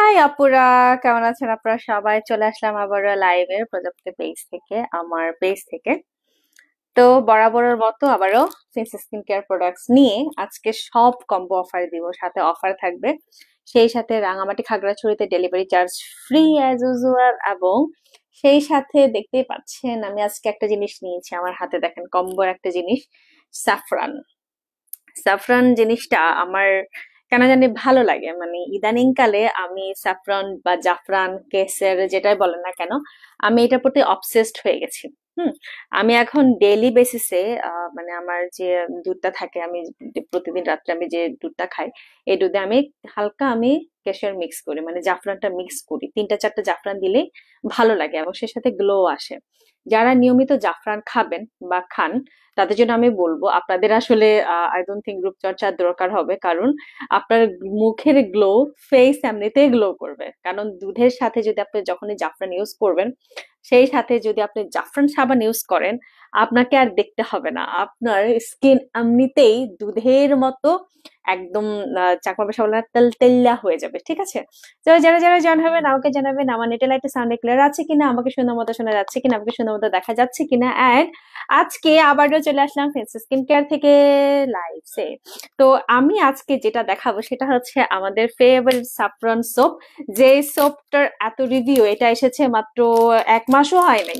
High আপুরা, কেমন আছেন আপনারা সবাই? চলে আসলাম আবারও লাইভে প্রজাপতি পেজ থেকে, আমার পেজ থেকে। তো বরাবরের মতো আবারও ফেস স্কিন কেয়ার প্রোডাক্টস নিয়ে আজকে সব কম্বো অফার দিব, সাথে অফার থাকবে। সেই সাথে রাঙামাটি খাগড়াছড়িতে delivery charge free as usual, এবং সেই সাথে দেখতেই পাচ্ছেন আমি আজকে একটা জিনিস নিয়েছি আমার হাতে, দেখেন কম্বোর একটা জিনিস, স্যাফরান। স্যাফরান জিনিসটা আমার কেন জানি ভালো লাগে, মানে ইদানিং কালে আমি স্যাফরান বা জাফরান কেসের যেটাই বলেন না কেন, আমি এটার প্রতি অবসেসড হয়ে গেছি। হুম। আমি এখন ডেইলি বেসিসে মানে আমার যে দুধটা থাকে, আমি প্রতিদিন রাত্রে আমি যে দুধটা খাই, এই দুধে আমি হালকা আমি কেশর মিক্স করি, মানে জাফরানটা মিক্স করি, 3-4টা জাফরান দিলেই ভালো লাগে এবং সে সাথে গ্লো আসে। যারা নিয়মিত জাফরান খাবেন বা খান, তাদের জন্য আমি বলবো আপনাদের আসলে আই ডোন্ট থিঙ্ক রূপচর্চার দরকার হবে, কারণ আপনার মুখের গ্লো, ফেস এমনিতেই গ্লো করবে। কারণ দুধের সাথে যদি আপনি যখনই জাফরান ইউজ করবেন, সেই সাথে যদি আপনি জাফরান সাবান ইউজ করেন, আপনাকে আর দেখতে হবে না, আপনার স্কিন এমনিতেই দুধের মতো একদম চাকমা ভাষা বলে না, তেলতেল্লা হয়ে যাবে। ঠিক আছে? তো যারা যারা জানাবেন আমাকে জানাবেন, আমার নেটে লাইটে সাউন্ড ক্লিয়ার আছে কিনা, আমাকে সুন্দর মতো শোনা যাচ্ছে কিনা, আমাকে সুন্দর মতো দেখা যাচ্ছে কিনা। অ্যান্ড আজকে আবারও চলে আসলাম ফেন্সি স্কিন কেয়ার থেকে লাইভসে। তো আমি আজকে যেটা দেখাবো সেটা হচ্ছে আমাদের ফেভারিট সাফরন সোপ। যে সোপটার এত রিভিউ, এটা এসেছে মাত্র 1 মাসও হয় নাই।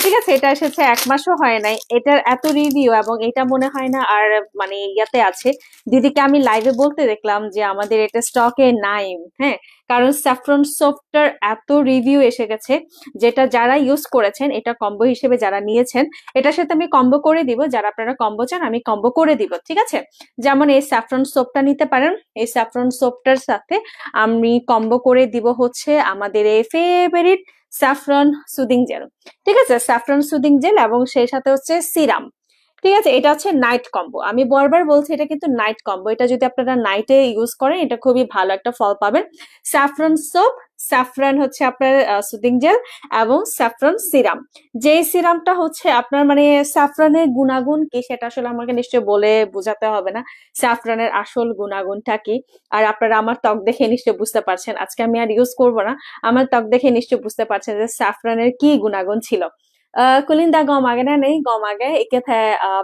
ঠিক আছে, এটা এসেছে 1 মাসও হয় নাই, এটার এত রিভিউ, এবং এটা মনে হয় না আর মানে ইয়াতে আছে। দিদিকে আমি লাইভে বলতে দেখলাম যে আমাদের এটা স্টকে নাই। হ্যাঁ, কারণ স্যাফরন সোপটার এত রিভিউ এসে গেছে, যেটা যারা ইউজ করেছেন, এটা কম্বো হিসেবে যারা নিয়েছেন, এটার সাথে আমি কম্বো করে দিব। যারা আপনারা কম্বো চান আমি কম্বো করে দিব, ঠিক আছে? যেমন এই স্যাফরন সোপটা নিতে পারেন, এই স্যাফরন সোপটার সাথে আমি কম্বো করে দিব হচ্ছে আমাদের এই ফেভারিট স্যাফরন সুদিং জেল। ঠিক আছে, স্যাফরন সুদিং জেল এবং সেই সাথে হচ্ছে সিরাম। ঠিক আছে, এটা হচ্ছে নাইট কম্বো। আমি বারবার বলছি এটা কিন্তু নাইট কম্বো, এটা যদি আপনারা নাইটে ইউজ করেন এটা খুবই ভালো একটা ফল পাবেন। স্যাফরন সোপ, স্যাফরন হচ্ছে আপনার সুদিং জেল, এবং স্যাফরন সিরাম। যে সিরামটা হচ্ছে আপনার মানে স্যাফরনের গুণাগুণ কি সেটা আসলে আমাকে নিশ্চয়ই বলে বোঝাতে হবে না, স্যাফরনের আসল গুণাগুণটা কি। আর আপনারা আমার ত্বক দেখে নিশ্চয়ই বুঝতে পারছেন, আজকে আমি আর ইউজ করব না, আমার ত্বক দেখে নিশ্চয়ই বুঝতে পারছেন যে স্যাফরনের কি গুণাগুণ ছিল। kulinda gom age na nei gom age ike the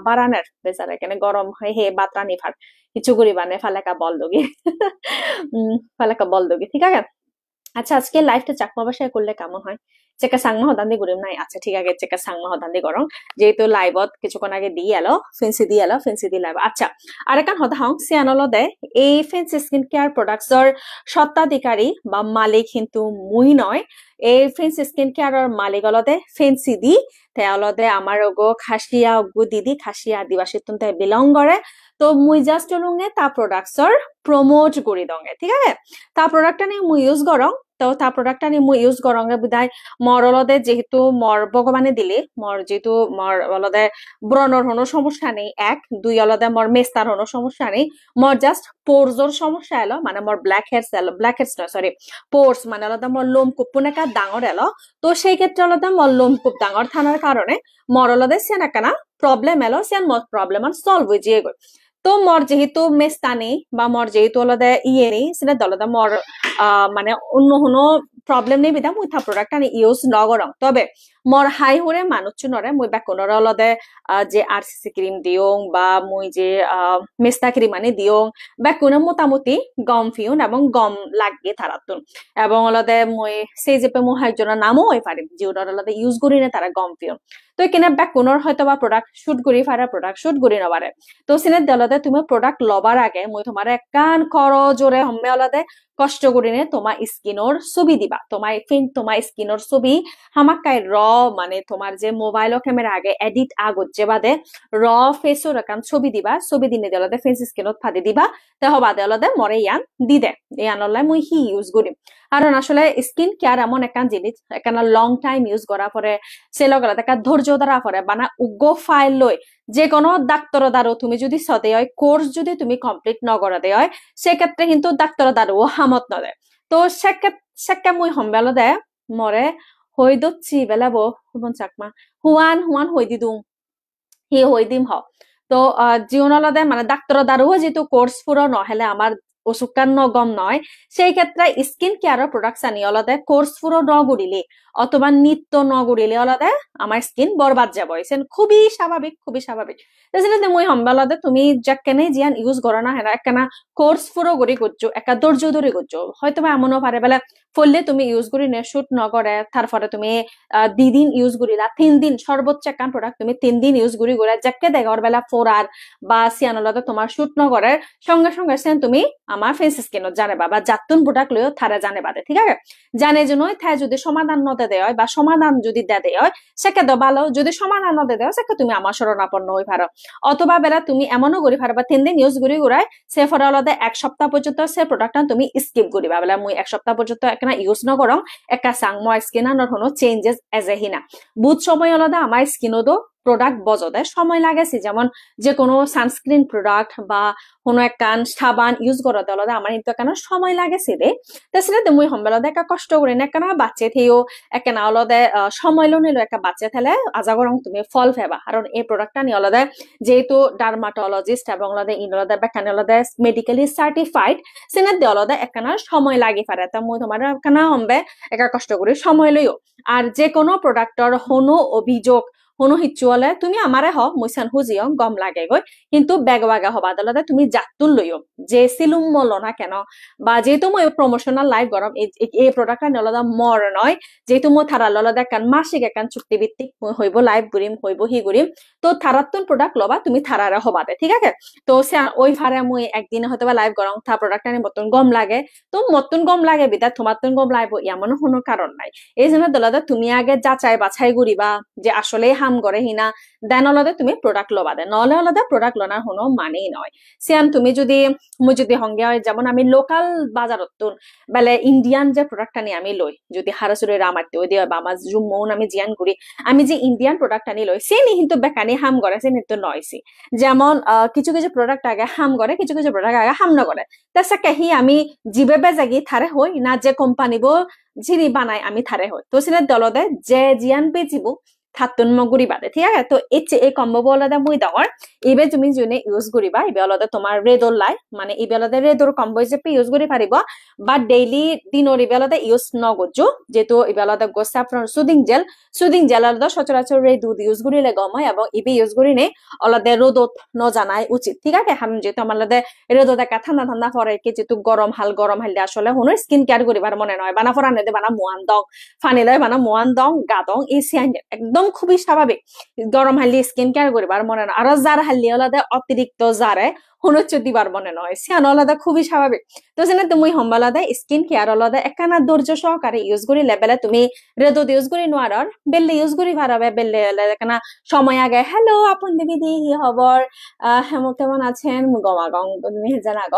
baraner besar এখানে গরম হয় হে বাতরানি ফার কিছু করি বানে ফালাকা বল দগি ফালাকা বল দগি ঠিক আছে। আচ্ছা, আজকে লাইভটা চাকমা ভাষায় করলে কেমন হয়? চেকা সাংমা হদান্দি করিম নাই? আচ্ছা ঠিক আছে, চেকা সাংমা হদান্দি করং, যেহেতু লাইভত কিছুক্ষণ আগে দিয়ে এলো ফেন্সি দি লাইভ। আচ্ছা, আরেকান হদা হং সিয়ানল দে, এই ফেন্সি স্কিন কেয়ার প্রোডাক্টসর স্বত্বাধিকারী বা মালিক কিন্তু মুই নয়। এই ফেন্সি স্কিন কেয়ারের মালিক অলদে ফেন্সি দি, তে অলদে আমার ওগো খাসিয়া ওগো দিদি খাসিয়া আদিবাসী তুনতে বিলং করে। তো মুই জাস্ট লুঙ্গে তা প্রোডাক্টসর প্রমোট করি দঙ্গে, ঠিক আছে? তা প্রোডাক্টটা নিয়ে মুই ইউজ করং। তো তা প্রোডাক্টটা নিয়ে মুই ইউজ করং বিদায় মর অলদে যেহেতু মর ভগবানে দিলে মর যেহেতু মর অলদে ব্রণর হনো সমস্যা নেই, 1 2 অলদে মর মেস্তার হনো সমস্যা নেই, মর জাস্ট পোরজোর সমস্যা এলো, মানে মর ব্ল্যাক হেডস এলো, ব্ল্যাক হেডস নয় সরি, পোর্স মানে অলদে মর লোম কুপুনেকা ডাঙর এলো। তো সেই ক্ষেত্রে অলদে মর লোম কুপ ডাঙর থানার কারণে মর অলদে সেন একখানা প্রবলেম এলো, সেন মর প্রবলেম আর সলভ হয়ে যেয়ে গেল। তো মর যেহেতু মেস্তানি বা মর যেহেতু অলদে ইয়ে নেই, সেটা দলদে মর মানে অন্য কোনো প্রবলেম নেই বিধা মুই থা প্রোডাক্ট আনি ইউজ নগরং। তবে মর হাই হুরে মানুষ নরে মুই বেকনর অলদে যে আরসিসি ক্রিম দিওং বা মুই যে মেস্তা ক্রিম আনি দিওং, বেকুনে মোটামুটি গম ফিউন এবং গম লাগে থারাতুন, এবং অলদে মুই সেই যে মু একজনের নামও হয়ে পারিম জিউনার অলদে ইউজ করি না তারা গম ফিউন। তো এখানে বেকুনর হয়তো বা প্রোডাক্ট শুট করি ফারা, প্রোডাক্ট শুট করি নবারে। তো সিনে দলদে তুমি প্রোডাক্ট লবার আগে মুই তোমার কান খর জোরে হম্মে অলদে কষ্ট করে নে তোমার স্কিনর ছবি দিবা, তোমার স্কিনর ছবি হামাকাই মানে তোমার যে মোবাইল ক্যামেরা আগে এডিট আগত যে বাদে ফেসর একান ছবি দিবা, ছবি দিনে দেলদে ফেস স্কিনত ফাদি দিবা, তে হবা দেলদে মরে ইয়ান দি দে। ইয়ান অনলাই মুই হি ইউজ করিম, কারণ আসলে স্কিন কেয়ার এমন একান জিনিস একান লং টাইম ইউজ করা পরে সে লগলা দেখা ধৈর্য ধরা পরে বানা উগ্র ফাইল লই যে কোনো ডাক্তার দ্বারও তুমি যদি সদে হয় কোর্স যদি তুমি কমপ্লিট নগরা দেয় হয়, সেক্ষেত্রে কিন্তু ডাক্তার দ্বারও হামত নদে। তো সেক্ষেত্রে মুই হম্বেল দে মরে হই দচ্ছি বেলাবো হুবন চাকমা হুয়ান হুয়ান হই দিদুম হি হই দিম হ। তো জীবনলদে মানে ডাক্তার দ্বারও যেহেতু কোর্স পুরো নহলে আমার ওসুকান নগম নয় সেই ক্ষেত্রে স্কিন কেয়ারের প্রোডাক্টস আনি অলদে কোর্স পুরো নগরিলে অথবা নিত্য নগরিলে অলদে আমার স্কিন বরবাদ যাব এসেন খুবই স্বাভাবিক তাছাড়া মই সম্বালদে তুমি যাকেনে জিয়ান ইউজ করো না হেনা একখানা কোর্স পুরো গড়ি করছো একা ধৈর্য ধরে করছো হয়তো বা এমনও পারে বেলা ফললে তুমি ইউজ করি নে শুট নগরে তারপরে তুমি 2 দিন ইউজ করিলা 3 দিন সর্বোচ্চ একখান প্রোডাক্ট তুমি 3 দিন ইউজ করি করে যাকে দেখার বেলা ফোরার বা সিয়ানলদে তোমার শুট নগরের সঙ্গে সঙ্গে সেন তুমি আমার ফেস স্কিনত জানেবা বা জাতুন প্রোডাক্ট লইও থারে জানেবা ঠিক আছে জানে যে নয় থায় যদি সমাধান নদে দেয় বা সমাধান যদি দে হয় সেকে তো ভালো যদি সমাধান নদে দেয় সেকে তুমি আমার শরণাপন্ন হই পারো অথবা বেলা তুমি এমনও করি পারবা 3 দিন ইউজ করি ঘুরাই সে ফরালদে 1 সপ্তাহ পর্যন্ত সে প্রোডাক্টটা তুমি স্কিপ করিবা বেলা মুই 1 সপ্তাহ পর্যন্ত একটা ইউজ নকরং একা সাং মই স্কিন আনর হনো চেঞ্জেস এজ এ হিনা বুধ সময় আলাদা আমার স্কিনও প্রোডাক্ট বজতে সময় লাগেছে যেমন যে কোনো সানস্ক্রিন প্রোডাক্ট বা কোনো একখান সাবান ইউজ করতে আলাদা আমার কিন্তু একখানা সময় লাগেছে রে তাছাড়া মুই সম্বেলদে একা কষ্ট করে না একখানা বাচ্চা থেও একখানা আলাদা সময় লো নিল একটা বাচ্চা থেলে আজা করং তুমি ফল ফেবা কারণ এই প্রোডাক্টটা নিয়ে আলাদা যেহেতু ডার্মাটোলজিস্ট এবং আলাদা ইনলাদা বেখানে আলাদা মেডিকেলি সার্টিফাইড সেনার দিয়ে আলাদা একখানা সময় লাগি পারে তা মুই তোমার একখানা হম্বে একা কষ্ট করে সময় লইও আর যে কোনো প্রোডাক্টর হনো অভিযোগ হনো হিচুয়ালে তুমি আমারে হ মুইসান হুজিও গম লাগে গই কিন্তু বেগবাগা হবা আদালতে তুমি জাতুন লইও যে সিলুম মলো না কেন বা যেহেতু মই প্রমোশনাল লাইভ গরম এই প্রোডাক্টটা নলদা মর নয় যেহেতু মই থারা ললদা কান মাসিক একান চুক্তি ভিত্তিক হইব লাইভ করিম হইব হি করিম তো থারাতুন প্রোডাক্ট লবা তুমি থারারে হবাতে ঠিক আছে তো সে ওই ভারে মুই একদিনে হয়তো বা লাইভ গরম থা প্রোডাক্টটা নি মতন গম লাগে তো মতন গম লাগে বিদা তোমার গম লাগব এমন কোনো কারণ নাই এই জন্য দলদা তুমি আগে যাচাই বাছাই করিবা যে আসলে হাম করে হিনা দেন আলাদা তুমি প্রোডাক্ট লবা দে নহলে আলাদা প্রোডাক্ট লনার কোনো মানেই নয় সিয়ান তুমি যদি মুই যদি হংগে হয় যেমন আমি লোকাল বাজারত বেলে ইন্ডিয়ান যে প্রোডাক্ট আনি আমি লই যদি হারাসুরে রামাতে ওই দিয়ে বা আমার জুমন আমি জিয়ান করি আমি যে ইন্ডিয়ান প্রোডাক্ট আনি লই সে নি কিন্তু বেকানি হাম করে সে নিত্য নয়সি যেমন কিছু কিছু প্রোডাক্ট আগে হাম করে কিছু কিছু প্রোডাক্ট আগে হাম না করে তাছাড়া কাহি আমি জিবে বেজাগি থারে হই না যে কোম্পানি বো যিনি বানাই আমি থারে হই তো সিনে দলদে যে জিয়ান বেচিব থাতুন মগুরি বাদে ঠিক আছে তো এই কম্বো বলদা মুই দর এবে তুমি জুনে ইউজ করিবা এবে অলদা তোমার রেদর লাই মানে এবে অলদা রেদর কম্বো হিসেবে ইউজ করি পারিব বা ডেইলি দিনর এবে অলদা ইউজ নগজো যেহেতু এবে অলদা গো স্যাফরন সুদিং জেল অলদা সচরাচর রে দুধ ইউজ করিলে গম হয় এবং এবে ইউজ করি নে অলদা রোদত ন জানাই উচিত ঠিক আছে হাম যেহেতু আমার অলদা রোদত একা ঠান্ডা ঠান্ডা পরে কি যেহেতু গরম হালদে আসলে হনো স্কিন কেয়ার করিবার মনে নয় বানা ফরানে দে বানা মুয়ান দং ফানিলে বানা মুয়ান দং গাদং এই সিয়ান একদম খুবই স্বাভাবিক গরম হালি স্কিন কেয়ার করিবার মনে নয় আর যার হালি আলাদা অতিরিক্ত যারে হনুচ্চ দিবার মনে নয় সিয়ান আলাদা খুবই স্বাভাবিক তো সেনে তুমি হম্বালাদা স্কিন কেয়ার আলাদা একখানা ধৈর্য সহকারে ইউজ করি লেবেলে তুমি রেদো ইউজ করি নোয়ার বেললে ইউজ করি ভারাবে বেললে একখানা সময় আগে হ্যালো আপন দিদি কি খবর হেমো কেমন আছেন গমাগং তুমি হেজান আগ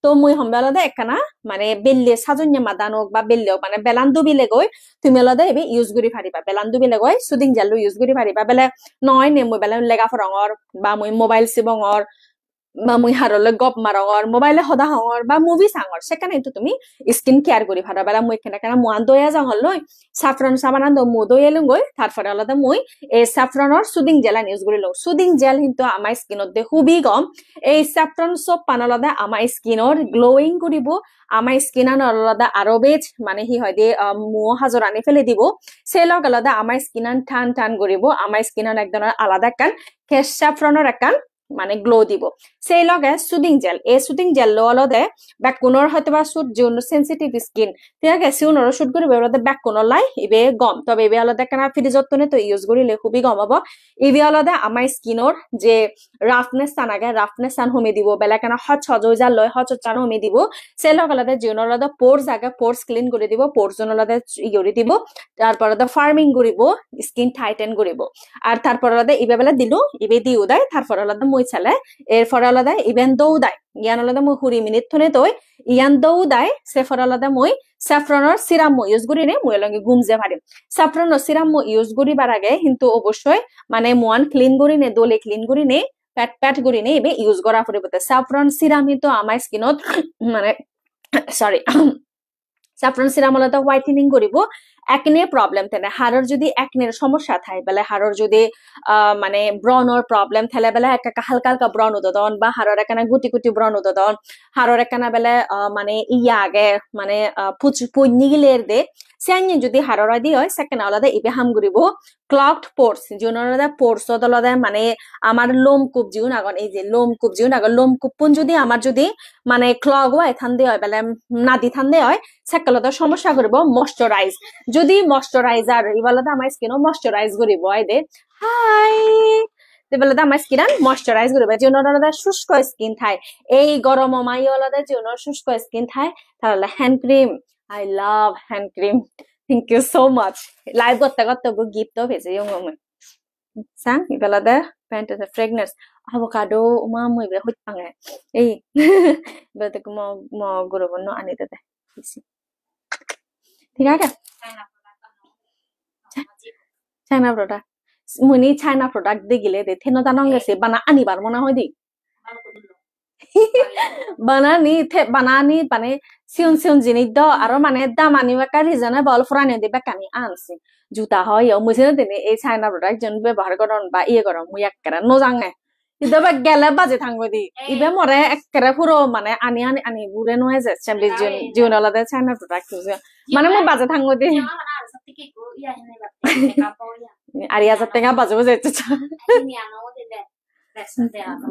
তো মুই হম্বালাদা একখানা মানে বেললে সাজন্য মাদানক বা বেললেও মানে বেলান্দু বিলে গই তুমি আলাদা এবে ইউজ করি পারিবা বেলান্দু বিলে গই সুদিং জালু ইউজ করি পারিবা বেলে নয় নে মই বেলে লেগা ফরঙর বা মই মোবাইল সিবঙর বা মুই হারলে গপ মারঙর মোবাইলে সদা হঙর বা মুভি চাঙর সেখানে কিন্তু তুমি স্কিন কেয়ার করি ভাড়া বেলা মুই কেনে মুয়ান দয়া যাঙর লই সাফরন সাবানান মু দয়া লুঙ্গই তারপরে আলাদা মুই এই সাফরনের সুদিং জেলা ইউজ করি লও সুদিং জেল কিন্তু আমার স্কিনত দে খুবই কম এই সাফরন সব পান আলাদা আমার স্কিনৰ গ্লোয়িং করিব আমার স্কিন আলাদা আরো বেজ মানে হি হয় দিয়ে মুহ হাজর আনি ফেলে দিব সেই লগ আলাদা আমার স্কিন টান টান করিব আমার স্কিন একদম আলাদা একখান কেশ সাফরনের একখান মানে গ্লো দিব সেই লগে সুদিং জেল এই সুদিং জেল লওয়ালদে ব্যাকুনর হয়তো বা সুট যে সেন্সিটিভ স্কিন ঠিক আছে সিউনর শুট করিবে ওলদে ব্যাকুনর লাই ইবে গম তবে ইবে আলাদা কেনা ফ্রিজতনে তো ইউজ করিলে খুবই গম হবো ইবে আলাদা আমার স্কিনর যে রাফনেস টান আগে রাফনেস টান হমি দিব বেলা কেনা হচ হজা লয় হচ চান হমি দিব সেই লগ আলাদা জিউন আলাদা পোর্স আগে পোর্স ক্লিন করে দিব পোর্স জন আলাদা ইউরি দিব তারপর আলাদা ফার্মিং করিব স্কিন টাইটেন করিব আর তারপর আলাদা ইবে বেলা দিলু ইবে দিউ দেয় তারপর আলাদা মই চালে এরপর আলাদা ইভেন দৌদাই ইয়ান আলাদা মই 20 মিনিট থনে তই ইয়ান দৌদাই সেফর আলাদা মই স্যাফরনের সিরাম মই ইউজ করি নে মই লগে গুমজে পারিম স্যাফরনের সিরাম মই ইউজ করিবার আগে কিন্তু অবশ্যই মানে মুয়ান ক্লিন করি নে দলে ক্লিন করি নে প্যাট করি নে ইবে ইউজ করা পরিবর্তে স্যাফরন সিরাম কিন্তু আমার স্কিনত মানে সরি স্যাফরন সিরাম আলাদা হোয়াইটেনিং করিব একনে প্রবলেম থাকে হাড়র যদি একনের সমস্যা থাকে বেলে হাড়র যদি মানে ব্রণর প্রবলেম থাকলে বেলে একটা হালকা হালকা ব্রণ উদন বা হাড়র একানা গুটি গুটি ব্রণ উদন হাড়র একানা বেলে মানে ইয়া আগে মানে পুঞ্জিগিলের দে সেখানে যদি হাড়র দি হয় সেখানে আলাদা ইবে হাম করিব ক্লগড পোর্স যিন আলাদা পোর্স আলাদা মানে আমার লোমকূপ জিউন আগন এই যে লোমকূপ জিউন আগন লোমকূপন যদি আমার যদি মানে ক্লগ হয় থান দিয়ে হয় বেলে নাদি থান দিয়ে হয় সেকালতে সমস্যা করব ময়শ্চারাইজ যদি ময়শ্চারাইজার ইবালতে আমার স্কিনও ময়শ্চারাইজ করিব আইদে হাই তেবেলতে আমার স্কিন ময়শ্চারাইজ করিব যেনরদা শুষ্ক স্কিন থাই এই গরম মাইওলাদা যেনর শুষ্ক স্কিন থাই তাহলে hand cream I love hand cream thank you so much live করতে করতে গিফট তো ভেজে ইউং sang ibalada pant fragrance avocado uma muy be hut pange ei bete ko mo guru bonno ani dete ঠিক আছে চাইনা product মুনি চাইনা product দেখিলে দে then জানং গেছে বানা আনিবার মনে হয় দি বানানি মানে সিউন সিউন জিনিস দ আরো মানে দাম আনিবা কা রিজনেবল ফুরানি দিবা কানি আনছি জুতা হয় মুছে দিনে এই চাইনা প্রোডাক্ট জন ব্যবহার করন বা ইয়ে করন মুই এককারা নজাঙে ইদবা গেলে বাজে থাকবো দি ইবে মরে এককারা পুরো মানে আনি আনি আনি বুড়ে নয় যে চ্যাম্বি জীবন আলাদা চাইনা প্রোডাক্ট মানে মই বাজে থাকবো দি আর 1000 টাকা বাজে যাচ্ছে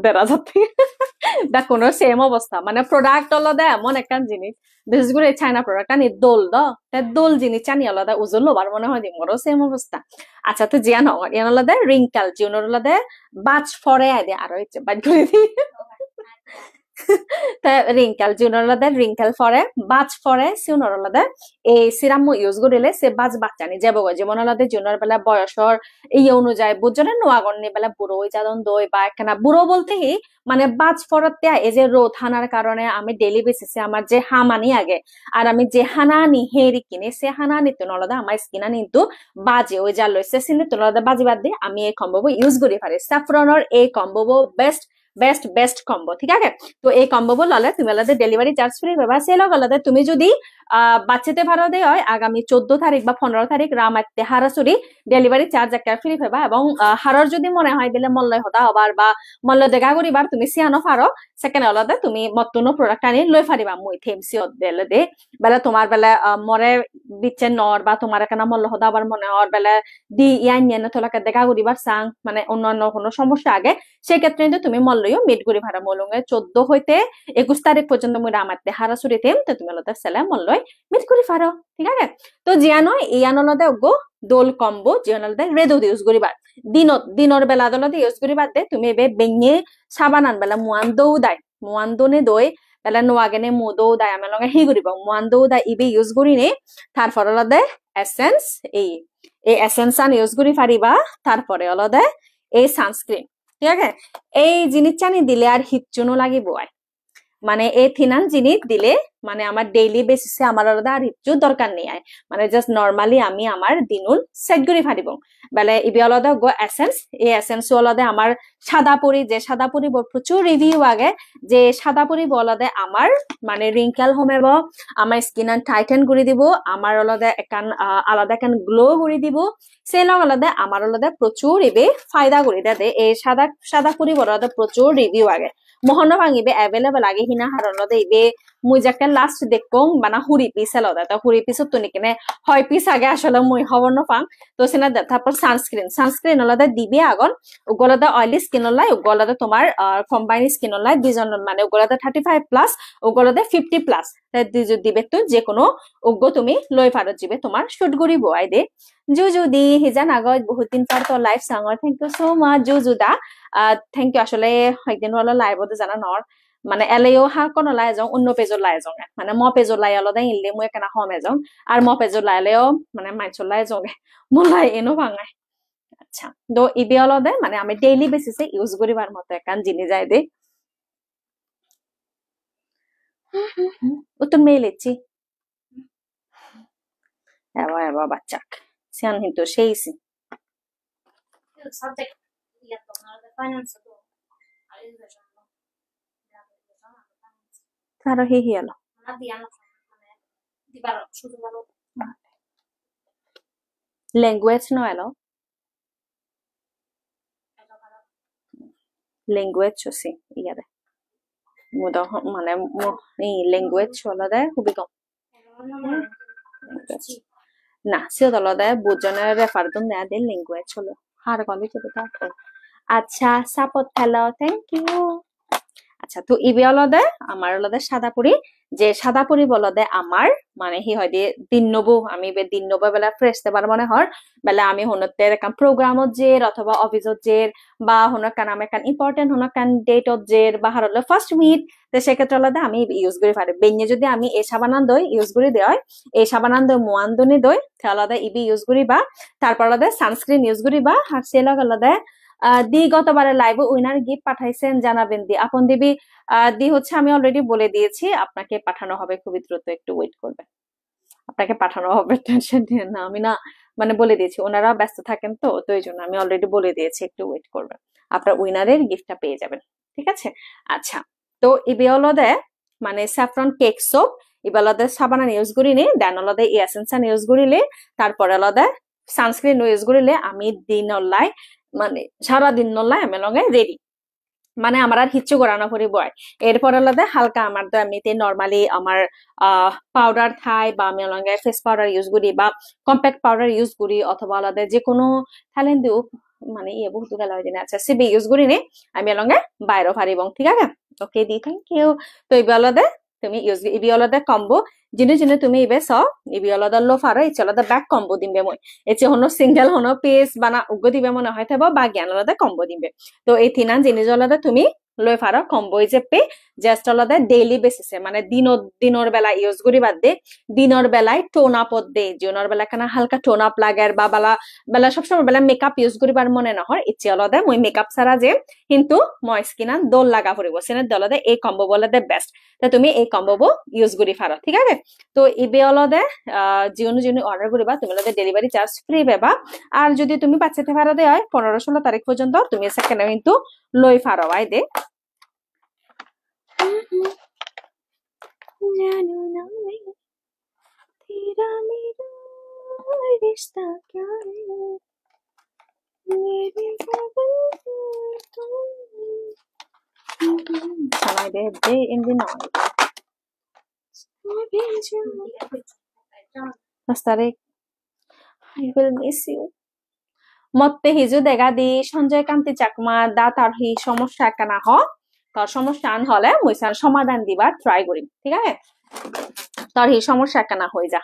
1,500 দা কোন সেম অবস্থা মানে প্রোডাক্ট আলাদা এমন একটা জিনিস বিশেষ করে চাইনা প্রোডাক্ট আনি দোল দোল জিনিস চানি আলাদা ওজন লোবার মনে হয় মোরও সেম অবস্থা আচ্ছা তো জিয়ান হওয়ার ইয়ান আলাদা রিঙ্কাল জিওনোর আলাদা বাজ ফরে আয় দে আরো ইচ্ছে বাজ করে দি রিঙ্কাল জিওনোর আলাদা রিঙ্কাল ফরে বাজ ফরে সিওনোর আলাদা এই সিরাম ইউজ করিলে সে বাজ বাচ্চানি যাবো যেমন আলাদা জিওনোর বেলা বয়সর এই অনুযায়ী বুঝজনে নোয়াগন নি বেলা বুড়ো ওই যাদন দই বা একখানা বুড়ো বলতে কি মানে বাজ ফরতে এই যে রোদ হানার কারণে আমি ডেলি বেসিসে আমার যে হামানি আগে আর আমি যে হানানি হেরি কিনে সে হানানি তো আলাদা আমার স্কিনা কিন্তু বাজে ওই যা লইছে সিনে তো আলাদা বাজি বাদ দিয়ে আমি এই কম্বো ইউজ করি পারি স্যাফরনের এই combo best best best combo ঠিক আছে তো এই কম্বো ললে তুমি আলাদা ডেলিভারি চার্জ ফ্রি পাবা সেই লগ আলাদা তুমি যদি বাচ্চাতে ভাড়া দেয় হয় আগামী 14 তারিখ বা 15 তারিখ রামাতে হারাসুরি ডেলিভারি চার্জ একটা ফ্রি পাবা এবং হারর যদি মনে হয় দিলে মল্লয় হতা হবার বা মল্ল দেখা করিবার তুমি সিয়ানো ফারো সেকেন্ড আলাদা তুমি মতনো প্রোডাক্ট আনি লই ফারিবা মই থেমসি দেলে দে বেলা তোমার বেলা মরে বিচ্ছে নর বা তোমার এখানে মল্ল হতা আবার মনে হওয়ার বেলা দি ইয়ান নিয়ে তোলাকে দেখা করিবার সাং মানে অন্যান্য কোনো সমস্যা আগে সেক্ষেত্রে কিন্তু তুমি মল্লয়ও মিট করি ভাড়া মলুঙ্গে 14 হইতে 21 তারিখ পর্যন্ত মুই রামাতে হারাসুরিতে তো তুমি আলাদা সেলা মল্লয় মিট করি ফারো ঠিক আছে তো জিয়ানো ইয়ান আলাদা গো দোল কম্বো জিয়ান আলাদা রেদো ইউজ করিবার দিনর বেলা আলাদা ইউজ করিবার দে তুমি এবে বেঙে সাবান আন বেলা মুয়ান দনে দই বেলা নোয়াগেনে মু দৌ দায় আমি লগে হি করিব মুয়ান দৌ দায় ইবে ইউজ করি নে তারপর আলাদা এসেন্স এই এসেন্স আন ইউজ করি পারিবা তারপরে আলাদা এই সানস্ক্রিন ঠিক আছে এই জিনিস চানি দিলে আর হিচ্চুনো লাগিব মানে এই থিনান জিনিস দিলে মানে আমার ডেইলি বেসিসে আমার আলাদা আর হিচ্চু দরকার নেই মানে জাস্ট নর্মালি আমি আমার দিনুন সেট করে ফারিব বেলে ইবি আলাদা গো এসেন্স এই এসেন্স আলাদা আমার সাদাপুরি যে সাদাপুরি প্রচুর রিভিউ আগে যে সাদাপুরি বলাদে আমার মানে রিঙ্কেল হমেব আমার স্কিন টাইটেন করে দিব আমার আলাদা আলাদা একান গ্লো করে দিব সেই লগ আলাদা আমার আলাদা প্রচুর ইবে ফায়দা করে দে এই সাদাপুরি বলাদে প্রচুর রিভিউ আগে মহন ভাঙিবে এভেলেবল আগে হিনা হারনদে ইবে মুই যাকে লাস্ট দেখং বানা হুরি পিস আলাদা তা হুরি পিস তো নিকেনে হয় পিস আগে আসলে মুই খবর ন পাং তো সেনা তারপর সানস্ক্রিন আলাদা দিবে আগন ওগুলাদা অয়েলি স্কিন লাই ওগুলাদা তোমার কম্বাইন স্কিন লাই দুজন মানে ওগুলাদা 35 প্লাস ওগুলাদা 50 প্লাস দিবে তো যে কোনো ওগ্য তুমি লই ফারত যাবে তোমার শুট গরিব আই দে জুজুদি হিজান আগত বহুত দিন পর তো লাইভ সাংর থ্যাংক ইউ সো মাচ জুজুদা থ্যাংক ইউ আসলে একদিন হলো লাইভতে জানা নর মানে এলেও হা কোন লাই যাও অন্য পেজর লাই যাও মানে ম পেজর লাই আলাদা ইনলে মই কেনা হমে যাও আর ম পেজর লাইলেও মানে মাইচর লাই যাওগে মোলাই এনো ভাঙাই আচ্ছা তো ইবি আলাদা মানে আমি ডেইলি বেসিসে ইউজ করিবার মতো একান জিনিস যাই দে উত্তর মেলেছি এবার বাচ্চা সিয়ান কিন্তু সেই subject finance তারও হি হিয়ালো language no elo language chosi iyade mudo mane ni language olode hubi kom na sio olode bujone refer dum na de language holo har kali chete ta acha support hello thank you আচ্ছা তো ইবে অলদে আমার অলদে সাদাপুরি যে সাদাপুরি বলদে আমার মানে হি হয় দিয়ে দিন নবু আমি বে দিন নব বেলা ফ্রেশ তে মনে হর বেলা আমি হনতে কাম প্রোগ্রামত জের অথবা অফিসত জের বা হন কান আমি কান ইম্পর্টেন্ট হন কান ডেটত জের বা হরলে ফার্স্ট মিট তে সেক্ষেত্রে অলদে আমি ইউজ করি পারে বেnye যদি আমি এই সাবানান দই ইউজ করি দেয় এই সাবানান দই মুয়ান্দনি দই তাহলে অলদে ইবি ইউজ করি বা তারপর অলদে সানস্ক্রিন ইউজ করি বা আর সেলগ অলদে দি গতবারে লাইভে উইনার গিফট পাঠাইছেন জানাবেন দি আপন দেবী দি হচ্ছে আমি অলরেডি বলে দিয়েছি আপনাকে পাঠানো হবে খুবই দ্রুত একটু ওয়েট করবেন আপনাকে পাঠানো হবে টেনশন নিয়েন না আমি না মানে বলে দিয়েছি ওনারা ব্যস্ত থাকেন তো তো এই জন্য আমি অলরেডি বলে দিয়েছি একটু ওয়েট করবেন আপনার উইনারের গিফটটা পেয়ে যাবেন ঠিক আছে আচ্ছা তো ইবেলদে মানে স্যাফরন কেক সোপ ইবেলদে সাবানা ইউজ করিনি দেন অলদে এসেন্সন ইউজ করিলে তারপরে অলদে সানস্ক্রিন ইউজ করিলে আমি দিন অনলাইন মানে সারাদিন নলাই আমি লগে রেডি মানে আমার আর কিচ্ছু করানো করি বয় এরপর আলাদা হালকা আমার তো এমনিতে নর্মালি আমার পাউডার থাই বা আমি লগে ফেস পাউডার ইউজ করি বা কম্প্যাক্ট পাউডার ইউজ করি অথবা আলাদা যে কোনো থাইল্যান্ড দিও মানে ইয়ে বহুত গেল হয় দিনে আচ্ছা সিবি ইউজ করি নি আমি লগে বাইরে পারিব ঠিক আছে ওকে দি থ্যাংক ইউ তো এই আলাদা তুমি ইউজ ইবি আলাদা কম্বো যিনি যিনি তুমি ইবে স ইবি আলাদা লো ফারো এই আলাদা ব্যাক কম্বো দিবে মই এচে হনো সিঙ্গেল হনো পেস বানা উগ্গ দিবে মনে হয় থাকবো বা জ্ঞান আলাদা কম্বো দিবে তো এই তিনান জিনিস আলাদা তুমি লৈ ফারো কম্বো যে পে জাস্ট আলাদা ডেইলি বেসিসে মানে দিনর বেলা ইউজ করি বাদ দে দিনর বেলায় টোন আপ দে দিনর বেলা কানা হালকা টোন আপ লাগার বা বেলা সবসময় বেলা মেকআপ ইউজ করিবার মনে না হয় ইচ্ছে আলাদা মই মেকআপ ছাড়া যে কিন্তু মই স্কিনান দোল লাগা ফুরিব সেনে দলদে এই কম্বো বলদে বেস্ট তা তুমি এই কম্বো ইউজ করি ফারো ঠিক আছে তো ইবে অলদে যিনি অর্ডার করিবা তুমি অলদে ডেলিভারি চার্জ ফ্রি পাবা আর যদি তুমি পাচ্ছেতে ফারো দে হয় 15-16 তারিখ পর্যন্ত তুমি সেখানে কিন্তু লই ফারো আই দে জানো না तेरा मेरा रिश्ता क्या है मेरे Shall I be day in the night? Astarik, I will miss you. মতে হিজু দেখা দি সঞ্জয় কান্তি চাকমা দা তার হি সমস্যা কানা হ তার সমস্যা আন হলে মুইসার সমাধান দিবার ট্রাই করি ঠিক আছে তার হি সমস্যা কানা হই যা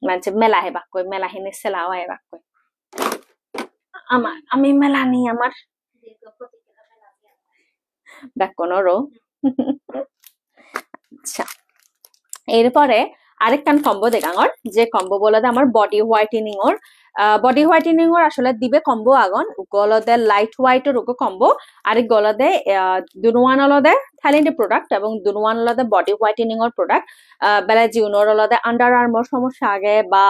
মানে মেলা হেবা কই মেলা হেনে সেলাও হেবা কই আমি মেলা নি আমার ব্যাকনরো আচ্ছা এরপরে আরেকটান কম্বো দেখাঙর যে কম্বো বলতে আমার বডি হোয়াইটেনিং ওর আসলে দিবে কম্বো আগন গলদে লাইট হোয়াইটের উগো কম্বো আরেক গলদে দুনওয়ান অলদে থাইল্যান্ডের প্রোডাক্ট এবং দুনওয়ান অলদে বডি হোয়াইটেনিং ওর প্রোডাক্ট বেলা জিউনোর অলদে আন্ডার আর্মর সমস্যা আগে বা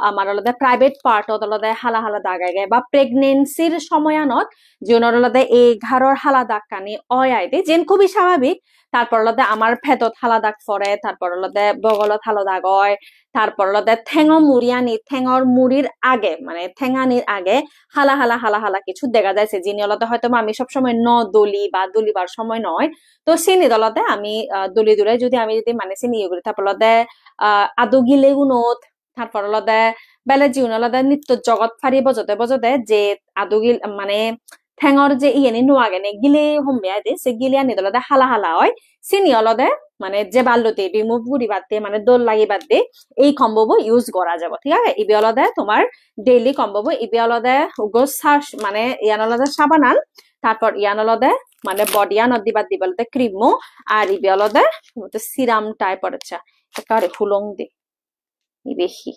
আমার অলদে প্রাইভেট পার্টত অলদে হালা হালা দাগ আগে বা প্রেগনেন্সির সময়নত জিউনোর অলদে এই ঘাড়র হালা দাগ কানি অয় আইদে যেন খুবই স্বাভাবিক তারপর লদে আমার ফেতত হালা দাগ পরে তারপর লদে বগলত হালা দাগ হয় তারপর লদে ঠেঙ মুড়িয়ানি ঠেঙর মুড়ির আগে মানে ঠেঙানির আগে হালা হালা হালা হালা কিছু দেখা যাচ্ছে যিনি অলদে হয়তো আমি সবসময় দলি বা দলিবার সময় নয় তো চিনি দলতে আমি দলি দূরে যদি আমি যদি মানে চিনি ইয়ে করি তারপর লদে আদু গিলে উনত তারপর লদে বেলে জিউন লদে নিত্য জগৎ ফারি বজতে যে আদুগিল মানে ঠেঙর যে ইয়েনি নোয়াগে নে গিলে হমিয়া দে সে গিলিয়া নিদলদে হালা হালা হয় চিনি অলদে মানে যে বাল্যতে রিমুভ করি বাদ দিয়ে মানে দোল লাগি বাদ দিয়ে এই কম্বো ইউজ করা যাব ঠিক আছে ইবি অলদে তোমার ডেইলি কম্বো ইবি অলদে উগোসাস মানে ইয়ান অলদে সাবানান তারপর ইয়ান অলদে মানে বডিয়ান দিবাদ দিবলতে ক্রিমো আর ইবি অলদে সিরাম টাইপর আচ্ছা একারে হুলং দে ইবেহি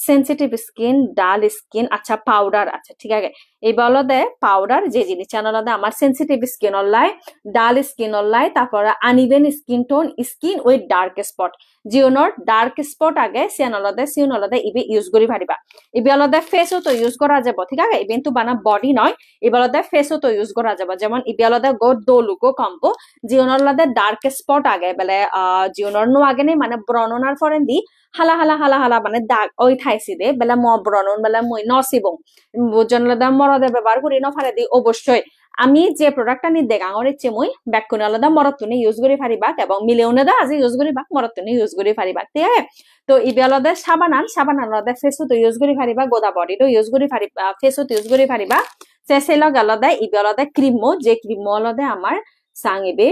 সেনসিটিভ স্কিন ডাল স্কিন আচ্ছা পাউডার আচ্ছা ঠিক আছে এই বলদে পাউডার যে জিনিস জানলদে আমার সেনসিটিভ স্কিন অনলাই ডাল স্কিন অনলাই তারপরে uneven skin tone skin with dark spot জিওনর ডার্ক স্পট আগে সিওনলদে ইবে ইউজ করি পারিবা ইবে অলদে ফেসও তো ইউজ করা যাব ঠিক আছে ইভেন তো বানা বডি নয় ইবে অলদে ফেসও তো ইউজ করা যাব যেমন ইবে অলদে গো দোলুকো কম্বো জিওনলদে ডার্ক স্পট আগে বেলে জিওনর নো আগে নেই মানে ব্রণনার ফরেন দি হালা হালা হালা হালা মানে দাগ ওই থাইছি দে বেলা ম ব্রণন বেলা মই নসিবং বুজনলদা মরদে ব্যবহার করি ন ফারে দি অবশ্যই আমি যে প্রোডাক্টটা নি দেগাঙর ইচ্ছে মই ব্যাকুন আলাদা মরতুনি ইউজ করি পারিবা এবং মিলেউনে দা আজি ইউজ করি বাক মরতুনি ইউজ করি পারিবা ঠিক আছে তো ইবে আলাদা সাবান আলাদা ফেসও তো ইউজ করি পারিবা গোদা বডি তো ইউজ করি পারিবা ফেসও তো ইউজ করি পারিবা সেসেলগ আলাদা ইবে আলাদা ক্রিম যে ক্রিম আলাদা আমার সাংইবে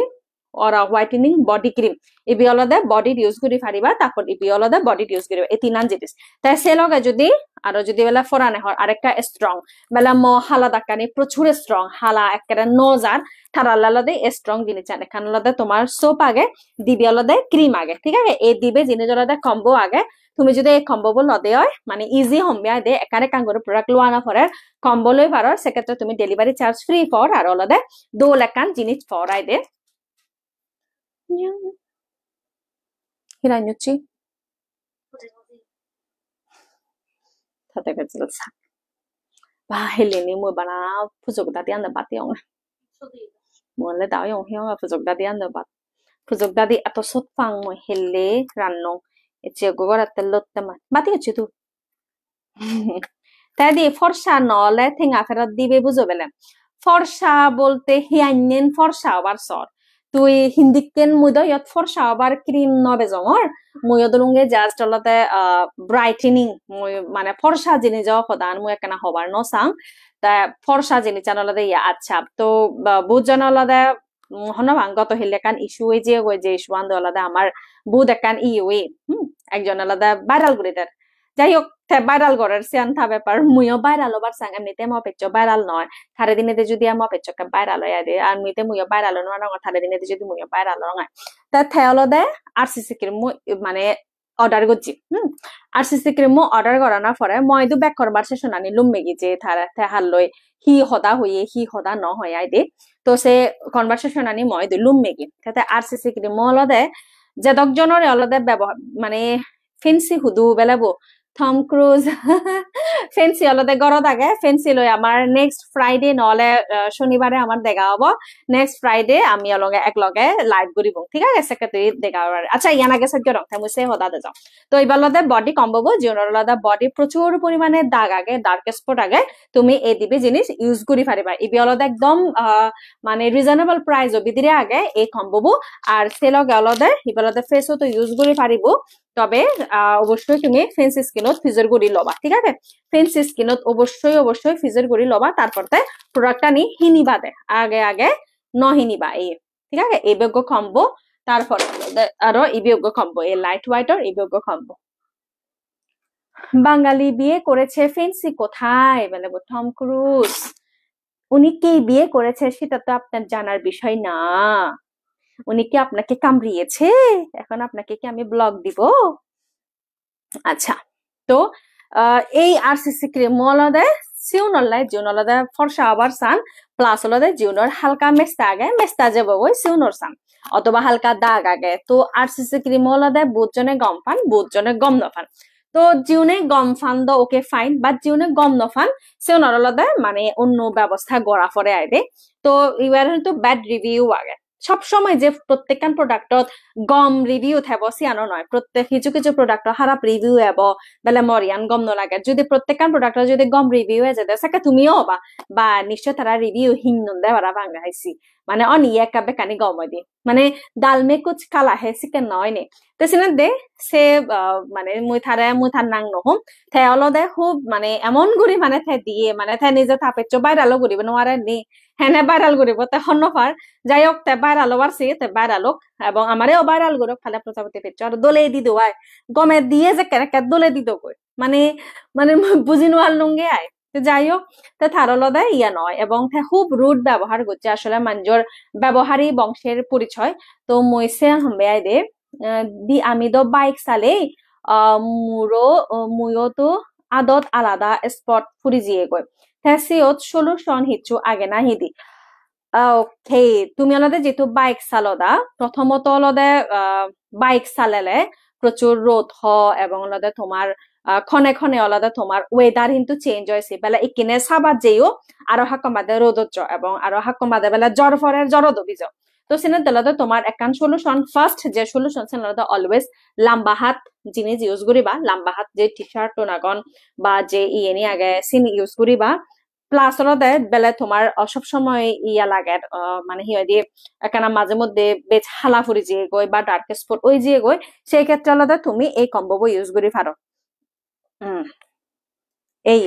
or a whitening body cream ইবি অলদে বডি ইউজ করি পারিবা তারপর ইবি অলদে বডি ইউজ করিবা এই তিনান জিনিস তাই সে লগে যদি আরো যদি বেলা ফরানে হয় আরেকটা স্ট্রং বেলা ম হালা দাকানি প্রচুর স্ট্রং হালা একেবারে নজার থারাল আলাদে স্ট্রং জিনিস আনে খান আলাদে তোমার সোপ আগে দিবি আলাদে ক্রিম আগে ঠিক আছে এই দিবে জিনিস আলাদে কম্বো আগে তুমি যদি এই কম্বো বল লদে হয় মানে ইজি হম্বিয়া দে একারে কাঙ্গরে প্রোডাক্ট লোয়ানা ফরে কম্বো লই পারো সেক্ষেত্রে তুমি ডেলিভারি চার্জ ফ্রি ফর আর আলাদে দোল একান জিনিস ফরাই দে হিরাইনুচি 타다가 질사 바 헬레니 뭐 바나 부족다 디안다 바티용 뭐래 다용 형아 부족다 디안다 바 부족다 디 아토 솥팡 뭐 헬레 란노 এচে গোগরাতে লত্তমা বাতি হচ্ছে তো তাই দি ফর্সা নলে থেঙ্গা ফেরত দিবে বুঝো বেলে ফর্সা বলতে হিয়াইনেন ফর্সা আবার সর তুই হিন্দিকেন মুইদ ইয়ত ফর্সা আবার ক্রিম নবে জঙর মুইদলুঙ্গে জাস্ট অলতে ব্রাইটেনিং মুই মানে ফর্সা জিনি যাও খদান মুই একনা হবার নসাং তা ফর্সা জিনি জানলতে ইয়া আচ্ছা তো বুঝজন অলতে হনবাং গত হিলে কান ইস্যু যে ইস্যু আন্দ অলতে আমার বুধ একান ইউই একজন আলাদা ভাইরাল করে দেয় যাই হোক ভাইরাল করার সিয়ান থা ব্যাপার মুইও ভাইরাল ওবার সাং এমনিতে মো পেচ্চ ভাইরাল নয় থারে দিনে যদি আমো পেচ্চ কা ভাইরাল হইয়া দে আর মুইতে মুইও ভাইরাল নয় না থারে দিনে যদি মুইও ভাইরাল নয় তা থেওলো দে আরসিসি ক্রিম মানে অর্ডার করছি আরসিসি ক্রিম অর্ডার করানোর পরে মই দু ব্যাক করবার সেশন আনি লুমেগি যে থারা থেহাল লই হি হদা হইয়ে হি হদা ন হইয়াই দে তো সে কনভারসেশন আনি মই দু লুমেগি তাতে আরসিসি ক্রিম অলদে যে দকজনরে অলদে ব্যবহার মানে ফেন্সি হুদু বেলাবো থম ক্রুজ ফেন্সি অলদে গরদ আগে ফেন্সি লই আমার নেক্সট ফ্রাইডে নহলে শনিবারে আমার দেখা হবো নেক্সট ফ্রাইডে আমি অলগে একলগে লাইভ করিব ঠিক আছে সেক্রেটারি দেখা আচ্ছা ইয়ান আগে সজ্ঞ রং থাই মুসে হদাতে যাও তো এই বলদে বডি কম্বো জিওনর অলদে বডি প্রচুর পরিমাণে দাগ আগে ডার্ক স্পট আগে তুমি এই দিবি জিনিস ইউজ করি পারিবা ইবি অলদে একদম মানে রিজনেবল প্রাইস বিদিরে আগে এই কম্বো আর সেলগে অলদে ইবলদে ফেসও তো ইউজ করি পারিব তবে অবশ্যই তুমি ফেন্সি স্কিনত ফিজর গুড়ি লবা ঠিক আছে ফেন্সি স্কিনত অবশ্যই ফিজর গুড়ি লবা তারপরতে প্রোডাক্টটা নি হিনিবা দে আগে নহিনিবা এই ঠিক আছে এই বেগ কম্বো তারপর আরো এই বেগ কম্বো এই লাইট হোয়াইটর এই বেগ কম্বো বাঙালি বিয়ে করেছে ফেন্সি কোথায় বলে টম ক্রুজ উনি কে বিয়ে করেছে সেটা তো আপনার জানার বিষয় না উনি কি আপনাকে কামড়িয়েছে এখন আপনাকে কি আমি ব্লগ দিব আচ্ছা তো এই আরসিসি ক্রিম অলদে সিউনলাই জিউনলদে ফর্সা আবার সান প্লাস অলদে জিউনর হালকা মেস্তা আগে মেস্তা যাব ওই সিউনর সান অথবা হালকা দাগ আগে তো আরসিসি ক্রিম অলদে বুধজনে গম পান বুধজনে গম নফান তো জিউনে গম ফান দ ওকে ফাইন বাট জিউনে গম নফান সিউনর অলদে মানে অন্য ব্যবস্থা গড়া পরে আইদে তো ইউয়ার কিন্তু ব্যাড রিভিউ আগে সব সময় যে প্রত্যেকখান প্রোডাক্টত গম রিভিউ থাকব সিয়ানো নয় প্রত্যেক কিছু প্রোডাক্ট খারাপ রিভিউ হব বেলে মরিয়ান গম নলাগে যদি প্রত্যেকখান প্রোডাক্ট যদি গম রিভিউ হয়ে যেতে সেটা তুমিও হবা বা নিশ্চয় তারা রিভিউ হিন্নন দেয় ওরা ভাঙ্গাইছি মানে অনিয়ে একা বেকানি গম দি মানে ডাল মে কুচ কালা হে চিকেন নয় নে তো সিনা দে সে মানে মুই থার নাং নহম থে অলদে খুব মানে এমন গুড়ি মানে থে দিয়ে মানে থে নিজে থাপেচ্চ বাইরালো গুড়িব নোয়ারে নি হেনে ভাইরাল করিব তে হন্নফার যাই হোক তে ভাইরাল পারছি তে ভাইরাল হোক এবং আমারেও ভাইরাল করুক ফালে প্রজাপতি পেচ্ছ আর দোলে দি দেওয়াই গমে দিয়ে যে কেনেকে দোলে দি কই মানে মানে বুঝি নোয়ার লুঙ্গে আয় তো যাই হোক তে থারলদে ইয়া নয় এবং তে খুব রুড ব্যবহার করছে আসলে মানুষের ব্যবহারী বংশের পরিচয় তো মইসে হামবে আই দে দি আমি তো বাইক চালে মুরো মুয়তো আদত আলাদা স্পট ফুরি জিয়ে গৈ থেসিয়ত সলিউশন হিচু আগে না হিদি ওকে তুমি অলদে যেহেতু বাইক চালদা প্রথমত অলদে বাইক চালেলে প্রচুর রোদ হ এবং অলদে তোমার ক্ষণে ক্ষণে অলদে তোমার ওয়েদার কিন্তু চেঞ্জ হয়েছে বেলা ইকিনে সাবাত যেও আরো হাকমাদে রোদত এবং আরো হাকমাদে বেলা জ্বর ফরের জ্বর দবিজ তো সিনে দলদে তোমার একান সলিউশন ফার্স্ট যে সলিউশন সিনে দলদে অলওয়েজ লাম্বা হাত জিনিস ইউজ করিবা লাম্বা হাত যে টি শার্ট টোনাগন বা যে ইয়েনি আগে সিন ইউজ করিবা প্লাস অলদে বেলে তোমার সব সময় ইয়া লাগে মানে হিয়া দিয়ে একানা মাঝে মধ্যে বেশ হালা ফুরি যে গই বা ডার্ক স্পট ওই যে গই সেই ক্ষেত্রে অলদে তুমি এই কম্বো ইউজ করি পারো এই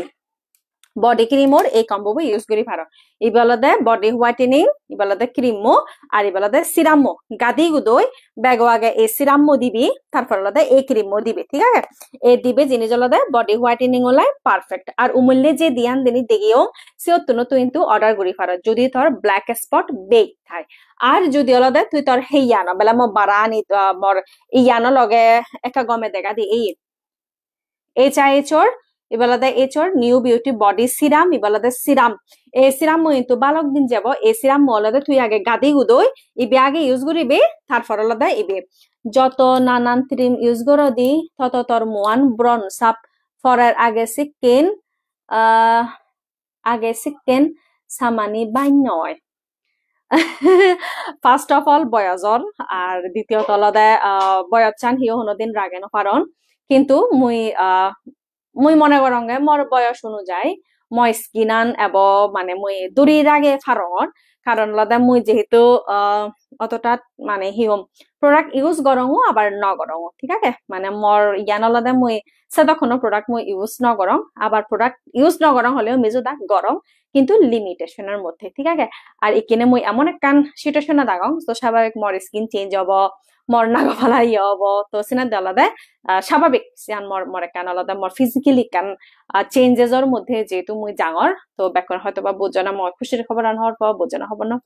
বডি ক্রিমর এই কম্বো ইউজ করি পারো ইবেলদে বডি হোয়াইটেনিং ইবেলদে ক্রিমো আর ইবেলদে সিরামো গাদি গুদই ব্যাগ আগে এই সিরামো দিবি তারপর অলদে এই ক্রিমো দিবি ঠিক আছে এ দিবে জিনিস অলদে বডি হোয়াইটেনিং ওলাই পারফেক্ট আর উমুল্লে যে দিয়ান দিনি দেগিও সে অত্যন্ত তুই কিন্তু অর্ডার করি পারো যদি তোর ব্ল্যাক স্পট বেগ থাই আর যদি অলদে তুই তোর হেইয়ানো বেলা মো বারানি মর ইয়ানো লগে একা গমে দেখা দি এই চাইছর ইবালাদা এচর নিউ বিউটি বডি সিরাম ইবালাদা সিরাম এই সিরাম কিন্তু বালক দিন যাব এই সিরাম মলাদা তুই আগে গাদি উদই ইবে আগে ইউজ করিবে তারপর আলাদা ইবে যত নানান ক্রিম ইউজ করো দি তত তোর মোয়ান ব্রন সাপ ফরার আগে সিকেন সামানি বাইনয় ফার্স্ট অফ অল বয়জর আর দ্বিতীয়ত আলাদা বয়স চান হিও হনদিন রাগে না কারণ কিন্তু মুই মনে করঙ্গে মোর বয়স অনুযায়ী মই স্কিনান এবং মানে মুই দূরির আগে ফারন কারণ লদা মুই যেহেতু অতটা মানে হিম প্রোডাক্ট ইউজ করং আবার ন করং ঠিক আছে মানে মোর জ্ঞান লদা মুই সেতক্ষণ প্রোডাক্ট মুই ইউজ ন করং আবার প্রোডাক্ট ইউজ ন করং হলেও মেজো দাগ গরম কিন্তু লিমিটেশনের মধ্যে ঠিক আছে আর এখানে মুই এমন একখান সিচুয়েশনে দাগং তো স্বাভাবিক মোর স্কিন চেঞ্জ হব মোর নাগফালা ইয়ে হব তো সিনা আলাদা স্বাভাবিক সিয়ান মোর একখান আলাদা মোর ফিজিক্যালি কান চেঞ্জেসর মধ্যে যেহেতু মুই জাঙর তো বেকর হয়তো বা বোঝনা মই খুশির খবর আন হওয়ার পর বোঝনা হব না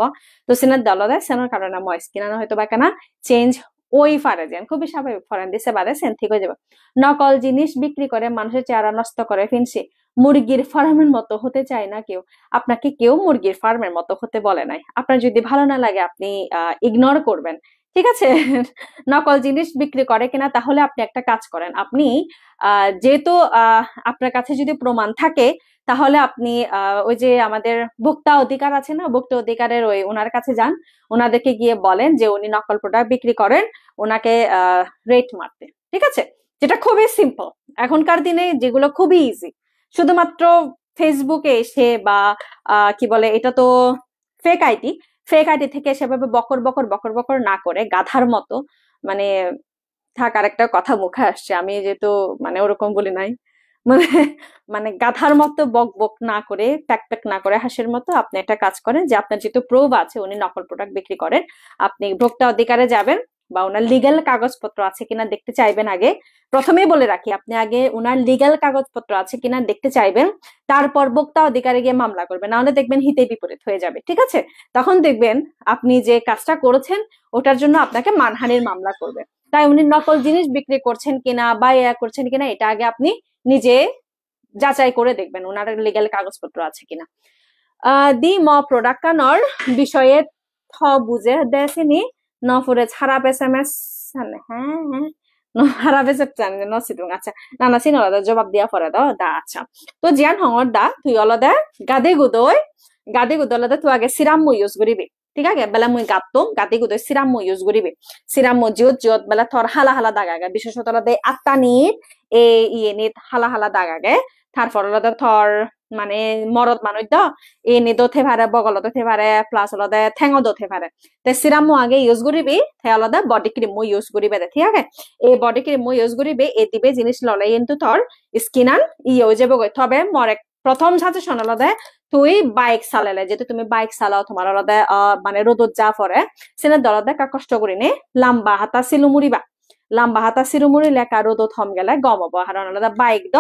তো সিনা আলাদা সেনার কারণে মই স্কিন আনা হয়তো বা কেনা চেঞ্জ ওই ফারে যেন খুবই স্বাভাবিক ফরেন দিছে বাদে সেন ঠিক হয়ে যাবে নকল জিনিস বিক্রি করে মানুষের চেহারা নষ্ট করে ফিনছি মুরগির ফার্মের মতো হতে চায় না কেউ আপনাকে কেউ মুরগির ফার্মের মতো হতে বলে নাই আপনার যদি ভালো না লাগে আপনি ইগনোর করবেন ঠিক আছে নকল জিনিস বিক্রি করে কিনা তাহলে আপনি একটা কাজ করেন আপনি যেহেতু আপনার কাছে যদি প্রমাণ থাকে তাহলে আপনি ওই যে আমাদের ভোক্তা অধিকার আছে না ভোক্তা অধিকারের ওই ওনার কাছে যান ওনাদেরকে গিয়ে বলেন যে উনি নকল প্রোডাক্ট বিক্রি করেন ওনাকে রেট মারতে ঠিক আছে যেটা খুবই সিম্পল এখনকার দিনে যেগুলো খুবই ইজি শুধুমাত্র ফেসবুকে এসে বা কি বলে এটা তো ফেক আইডি থেকে সেভাবে বকর বকর বকর বকর না করে গাধার মতো মানে থাকার একটা কথা মুখে আসছে আমি যেহেতু মানে ওরকম বলি নাই মানে মানে গাধার মতো বক বক না করে প্যাক প্যাক না করে হাসির মতো আপনি একটা কাজ করেন যে আপনার যেহেতু প্রুফ আছে উনি নকল প্রোডাক্ট বিক্রি করেন আপনি ভোক্তা অধিকারে যাবেন বা ওনার লিগ্যাল কাগজপত্র আছে কিনা দেখতে চাইবেন আগে প্রথমেই বলে রাখি আপনি আগে ওনার লিগ্যাল কাগজপত্র আছে কিনা দেখতে চাইবেন তারপর ভোক্তা অধিকারে গিয়ে মামলা করবেন নাহলে দেখবেন হিতে বিপরীত হয়ে যাবে ঠিক আছে তখন দেখবেন আপনি যে কাজটা করেছেন ওটার জন্য আপনাকে মানহানির মামলা করবে তাই উনি নকল জিনিস বিক্রি করছেন কিনা বা ইয়া করছেন কিনা এটা আগে আপনি নিজে যাচাই করে দেখবেন ওনার লিগ্যাল কাগজপত্র আছে কিনা দি ম প্রোডাক্ট নর বিষয়ে থ বুঝে দেখিনি নফরে খারাপ এস এম এস হ্যাঁ খারাপ এস নসিদুং আচ্ছা নানা সিন আলাদা জবাব দিয়া পরে দাও দা আচ্ছা তো জিয়ান হঙর দা তুই আলাদা গাদে গুদই আলাদা তুই আগে সিরাম মুই ইউজ করিবি ঠিক আছে বেলা মুই গাতম গাদি গুদই সিরাম মুই ইউজ করিবি সিরাম মু জিয়ত বেলা থর হালা হালা দাগ আগে বিশেষত আলাদা আত্তা নিত ইয়ে নিত হালা হালা দাগ আগে তারপর আলাদা থর মানে মরদ মানুষ দ এনে দোতে পারে বগল দোতে পারে প্লাস আলাদা ঠেঙো দোতে পারে তো সিরাম মু আগে ইউজ করিবি তে আলাদা বডি ক্রিম মু ইউজ করিবে ঠিক আছে এই বডি ক্রিম মু ইউজ করিবে এ দিবে জিনিস ললে কিন্তু তোর স্কিন আন ইয়ে হয়ে যাবে তবে মরে প্রথম সাজেশন আলাদা তুই বাইক চালালে যেহেতু তুমি বাইক চালাও তোমার আলাদা মানে রোদত যা পরে সেনে দলাদা কা কষ্ট করি নে লাম্বা হাতা সিলু মুড়িবা লাম্বা হাতা সিরুমুরি লেখা রোদ থম গেলে গম হবো কারণ আলাদা বাইক দ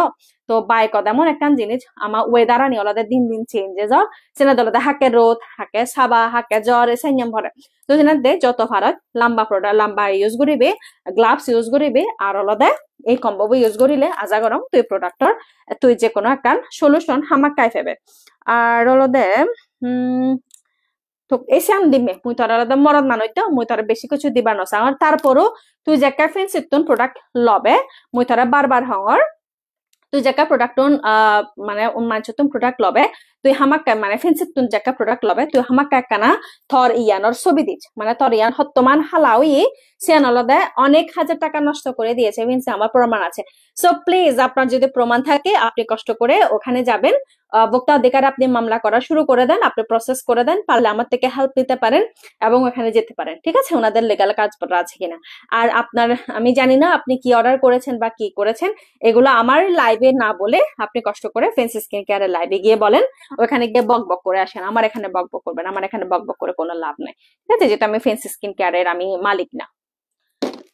তো বাইক এমন একটা জিনিস আমার ওয়েদার আনি আলাদা দিন দিন চেঞ্জেস সেনা দলাদা হাকে রোদ হাকে সাবা হাকে জ্বর এসাইয়াম ভরে তো সেনা দে যত ভারত লাম্বা প্রোডাক্ট লাম্বা ইউজ করিবে গ্লাভস ইউজ করিবে আর আলাদা এই কম্বো ইউজ করিলে আজা গরম তুই প্রোডাক্টর তুই যে কোনো একটা সলিউশন হামাক কাই ফেবে আর আলাদা তো এসাম দিমে মুই তোর আলাদা মরদ মানইতো মুই তোর বেশি কিছু দিবা নসা আর তারপরও তুই যে ক্যাফেন সিটন প্রোডাক্ট লবে মুই তোরা বারবার হঙর তুই যেকা প্রোডাক্ট মানে মানচতুন প্রোডাক্ট লবে তুই হামাক মানে ফেন্সিতুন যেকা প্রোডাক্ট লবে তুই হামাক কানা থর ইয়ানর ছবি দিছ মানে থর ইয়ান হত্তমান হালাও সিয়ান অলদে অনেক হাজার টাকা নষ্ট করে দিয়েছে মিনস আমার প্রমাণ আছে সো প্লিজ আপনার যদি প্রমাণ থাকে আপনি কষ্ট করে ওখানে যাবেন ভোক্তা অধিকার আপনি মামলা করা শুরু করে দেন আপনি প্রসেস করে দেন পারলে আমার থেকে হেল্প নিতে পারেন এবং ওখানে যেতে পারেন ঠিক আছে ওনাদের লিগ্যাল কাজপত্র আছে কিনা আর আপনার আমি জানি না আপনি কি অর্ডার করেছেন বা কি করেছেন এগুলো আমার লাইভে না বলে আপনি কষ্ট করে ফেন্সি স্কিন কেয়ারের লাইভে গিয়ে বলেন ওখানে গিয়ে বক বক করে আসেন আমার এখানে বক বক করবেন আমার এখানে বক বক করে কোনো লাভ নাই ঠিক আছে যেটা আমি ফেন্সি স্কিন কেয়ারের আমি মালিক না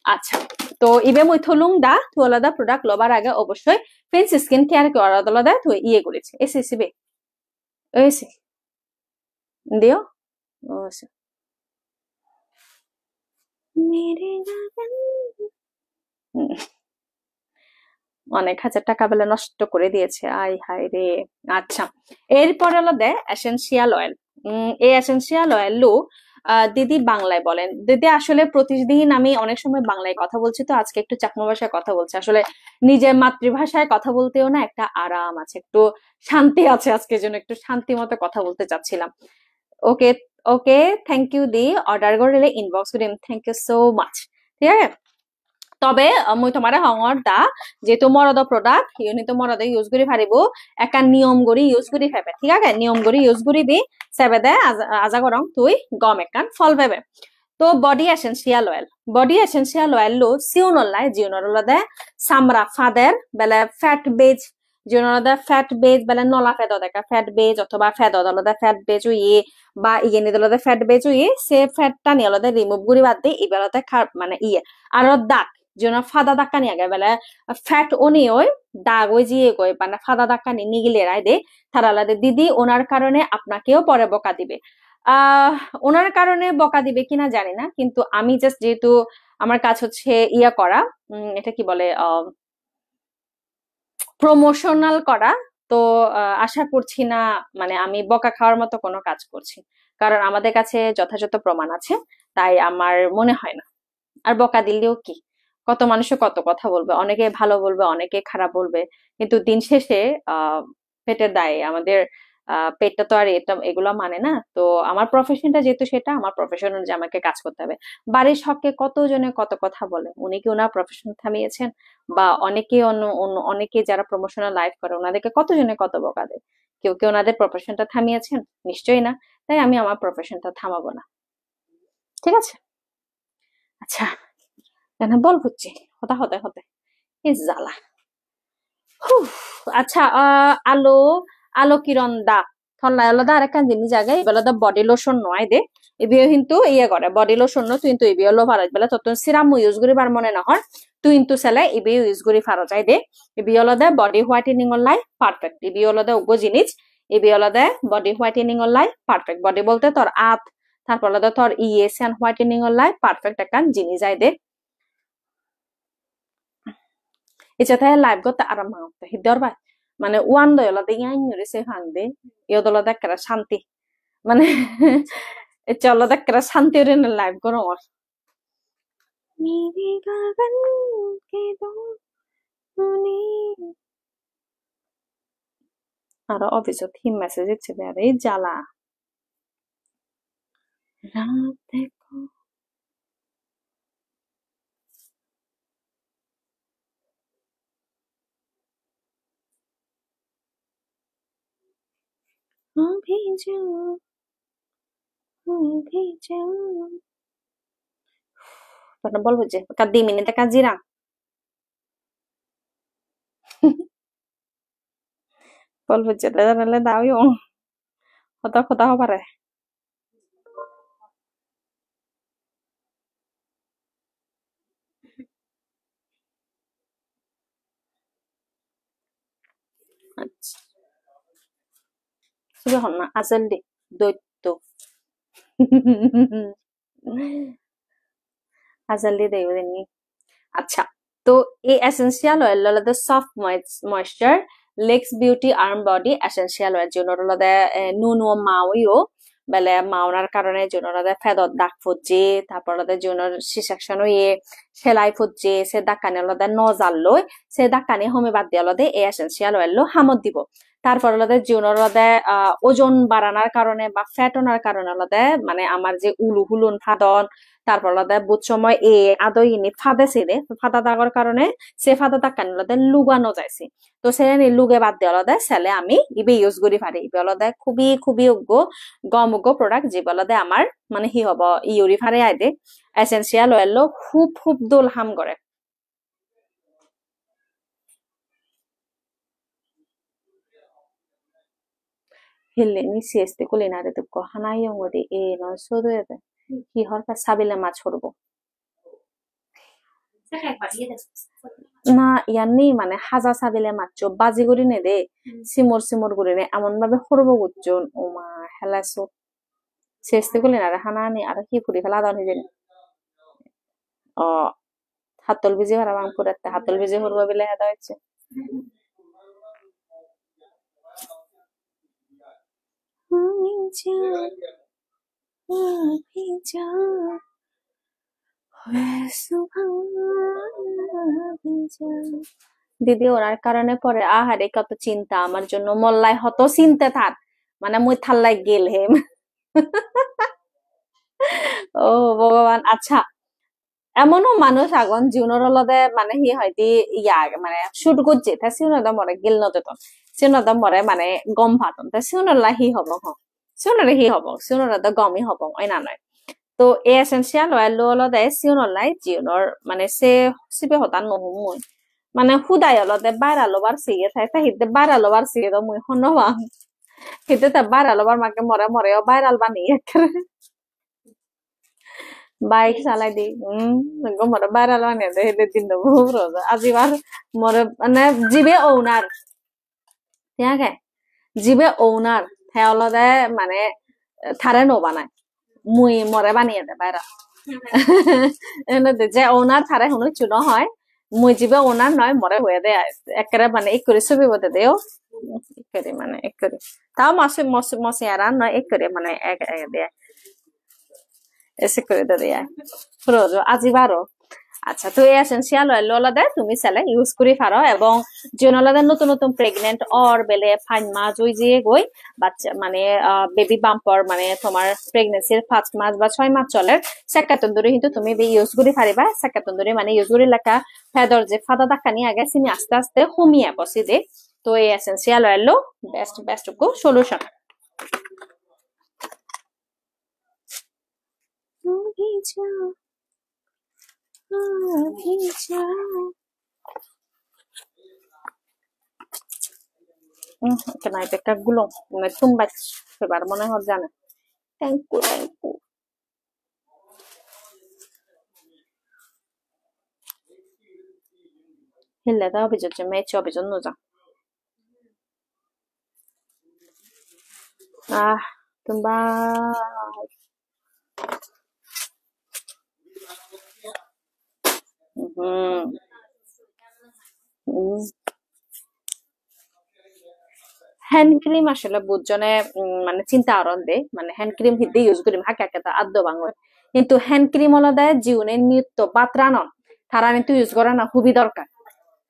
আচ্ছা তো ইবে মই থলুং দা তুই আলাদা প্রোডাক্ট লবার আগে অবশ্যই ফেন্সি স্কিন কেয়ার কে আলাদা তুই ইয়ে করেছে এসে এসে দিও ওসে মেরে গান অনেক হাজার টাকা বেলা নষ্ট করে দিয়েছে আই হাই রে আচ্ছা এরপর হলো দে এসেনশিয়াল অয়েল এই এসেনশিয়াল অয়েল লু দিদি বাংলায় বলেন দিদি আসলে প্রতিদিন আমি অনেক সময় বাংলায় কথা বলছি তো আজকে একটু চাকমা ভাষায় কথা বলছি আসলে নিজের মাতৃভাষায় কথা বলতেও না একটা আরাম আছে একটু শান্তি আছে আজকের জন্য একটু শান্তি মতো কথা বলতে চাচ্ছিলাম ওকে ওকে থ্যাংক ইউ দি অর্ডার করে ইনবক্স করিম থ্যাংক ইউ সো মাচ ঠিক আছে তবে মই তোমার হঙর দা যেহেতু মরদ প্রোডাক্ট ইউনিট মরদ ইউজ করি পারিব একটা নিয়ম করি ইউজ করি ফেবে ঠিক আছে নিয়ম করি ইউজ করিবি সেবে দে আজা গরম তুই গম একান ফল পেবে তো বডি এসেন্সিয়াল অয়েল লো সিউনলাই জিউনরলদে সামরা ফাদের বেলে ফ্যাট বেজ জিউনরদে ফ্যাট বেজ বেলে নলা ফেদ দেখা ফ্যাট বেজ অথবা ফেদ দলদে ফ্যাট বেজ ইয়ে বা ইয়ে দলদে ফ্যাট বেজ ইয়ে সে ফ্যাটটা নিয়লদে রিমুভ করি বাদ দিয়ে ইবেলতে মানে ইয়ে আর দাগ যেন ফাদা দাক্কা নিয়ে আগে বেলে ফ্যাট উনি ওই দাগ ওই জিয়ে গই মানে ফাদা দাক্কা নিয়ে গিলে রায় দে তারা আলাদা দিদি ওনার কারণে আপনাকেও পরে বকা দিবে ওনার কারণে বকা দিবে কিনা জানি না কিন্তু আমি জাস্ট যেহেতু আমার কাজ হচ্ছে ইয়া করা এটা কি বলে প্রমোশনাল করা তো আশা করছি না মানে আমি বকা খাওয়ার মতো কোনো কাজ করছি কারণ আমাদের কাছে যথাযথ প্রমাণ আছে তাই আমার মনে হয় না আর বকা দিলেও কি কত মানুষে কত কথা বলবে অনেকে ভালো বলবে অনেকে খারাপ বলবে কিন্তু দিন শেষে পেটের দায়ে আমাদের পেটটা তো আর এটা এগুলো মানে না তো আমার প্রফেশনটা যেহেতু সেটা আমার প্রফেশন অনুযায়ী আমাকে কাজ করতে হবে বাড়ির হকে কতজনে কত কথা বলে উনি কি ওনার প্রফেশন থামিয়েছেন বা অনেকে অনেকে যারা প্রমোশনাল লাইফ করে ওনাদেরকে কতজনে কত বকা দেয় কেউ কেউ ওনাদের প্রফেশনটা থামিয়েছেন নিশ্চয়ই না তাই আমি আমার প্রফেশনটা থামাবো না ঠিক আছে আচ্ছা কেন বল বুঝছি হতা হতে হতে এ জ্বালা আচ্ছা আলো আলো কিরণ দা থল্লা আলাদা আরেকখান জিনিস জায়গায় এবেলাদা বডি লোশন নয় দে এবিও কিন্তু ইয়ে করে বডি লোশন ন তুই কিন্তু এবিও লো ফারাজ বেলা তত সিরাম ইউজ করি বার মনে নহর তুই কিন্তু সেলাই এবিও ইউজ করি ফারা যায় দে এবিও আলাদা body whitening or lie perfect ABO আলাদা উগো জিনিস এবিও আলাদা body whitening or lie perfect body বলতে তোর আত তারপর আলাদা তোর ইয়েসান হোয়াইটেনিং অর লাই পারফেক্ট একখান জিনিস যায় দে এটাতে লাইভ করতে আরাম মাগতে হিদর ভাই মানে ওয়ান দয়লা দিয়ে আইন সে ভাঙ দে ইয়দলা দেখারা শান্তি মানে চলো দেখারা শান্তি ওরে লাইভ করো আমার মেরে গগন কে দো আর অফিসত হিম মেসেজ দিচ্ছে আরে জ্বালা রাত দেখো বলবো যে দি মিনিটে কাজিরা বলবো যে দাও হতা কথা পারে সুবে হন না আজল দি দৈত্য আজল দি দেই আচ্ছা তো এই এসেনশিয়াল অয়েল হলো soft moisture legs beauty arm body essential oil জন্য হলো নুন ও মাউইও বেলে মাওনার কারণে জন্য হলো ফেদত দাগ ফুজে তারপর হলো জন্য সিসেকশন ইয়ে সেলাই ফুজে সে দাকানি হলো নজাল লই সে দাকানি হোমে বাদ দিয়ে হলো এই এসেনশিয়াল অয়েল লো হামত দিব তারপর হলো জন্য হলো ওজন বাড়ানোর কারণে বা ফ্যাট হওয়ার কারণে হলো মানে আমার যে উলু হুলুন ফাদন তারপর বুধ সময় এ আদৌ ইনি ফাঁদে ছিল ফাঁদা দাগর কারণে সে ফাঁদা দাগ কানি লুগানো যাইছে তো সে লুগে বাদ দিয়ে আলাদা সেলে আমি ইবে ইউজ করি পারি ইবে আলাদা খুবই খুবই গম প্রোডাক্ট যে বলদে আমার মানে হি হব ইউরি ফারে আইদে এসেনশিয়াল অয়েল খুব খুব দোল হাম করে হিলে নি সিএসতে কুলিনারে তো কহানাই অঙ্গদি এ নয় শুধু এতে কি হরকা সাবিলে মাছ করবো না ইয়ান্নি মানে হাজা সাবিলে মাছ বাজি করি নে দে সিমর সিমর করি নে এমন ভাবে সরব গুজন ও মা হেলাসো চেষ্টা করলি না হানা নি আর কি করি ফেলা দাও নিজে ও হাতল বিজে হারা মাং পুরাতে হাতল বিজে হরব বিলে হেদা হচ্ছে দিদি ওনার কারণে পরে আহারে কত চিন্তা আমার জন্য মল্লাই হত চিনতে থাক মানে মুই থাল্লাই গেল হেম ও ভগবান আচ্ছা এমনও মানুষ আগন জীবনের লদে মানে হি হয়তো ইয়া মানে শুট করছে তা সিউনদা মরে গেল নতেতন সিউনদা মরে মানে গম ভাতন তা সিউনলা হি হব হ সিউনরে হি হব সিউনরা গমই হব ওই না নয় তো এই এসেনশিয়াল অয়েল লদে সিউনলাই জিউনর মানে সে সিবে হতান নহমুই মানে হুদাই অলদে বাইরালোবার সিয়ে থাই তা হিতে বাইরালোবার সিয়ে তো মুই হনবাং হিতে তা বাইরালোবার মাকে মরে মরে বাইরাল বানিয়ে বাইক চালাই দি মরে বাইরাল বানিয়ে দে হেলে দিন বহুত রোজা আজিবার মরে মানে জিবে ওনার ঠিক জিবে ওনার হ্যাঁ অলদে মানে থারে নো বানায় মুই মরে বানিয়ে দে বাইরা যে ওনার থারে শুনো চুনো হয় মুই জিবে ওনার নয় মরে হয়ে দেয় একেবারে মানে এক করে ছবি বলতে দেও এক করে মানে এক করে তাও মাসে মসে আর নয় এক করে মানে এক দেয় এসে করে দেয় রোজ আজিবারও আচ্ছা তো এই এসেনশিয়াল অয়েল লদে তুমি সেলে ইউজ করি পারো এবং যেনলদে নতুন নতুন প্রেগনেন্ট অর বেলে 5 মাস ওই যে গই বাচ্চা মানে বেবি বাম্পার মানে তোমার প্রেগনেন্সির 5 মাস বা 6 মাস চলে সেকাতন ধরে কিন্তু তুমি ইউজ করি পারিবা সেকাতন ধরে মানে ইউজ করি লেখা ফেদর যে ফাদা দাকানি আগে সিনি আস্তে আস্তে কমিয়ে বসি দে তো এই এসেনশিয়াল অয়েল বেস্ট কো solution Kenapa itu gulung? Nggak tumbat, sebar mana horjana? Tengku. Hilla dah bijak cuma coba bijak nuja. Tumbat. Hand cream আসলে বুঝজনে মানে চিন্তা আরন দে মানে হ্যান্ড ক্রিম হিদ্দে ইউজ করিম হাকে একটা আদ্য বাংলা কিন্তু হ্যান্ড ক্রিম হলো দেয় জীবনের নিত্য বাত্রা নন তারা কিন্তু ইউজ করা না খুবই দরকার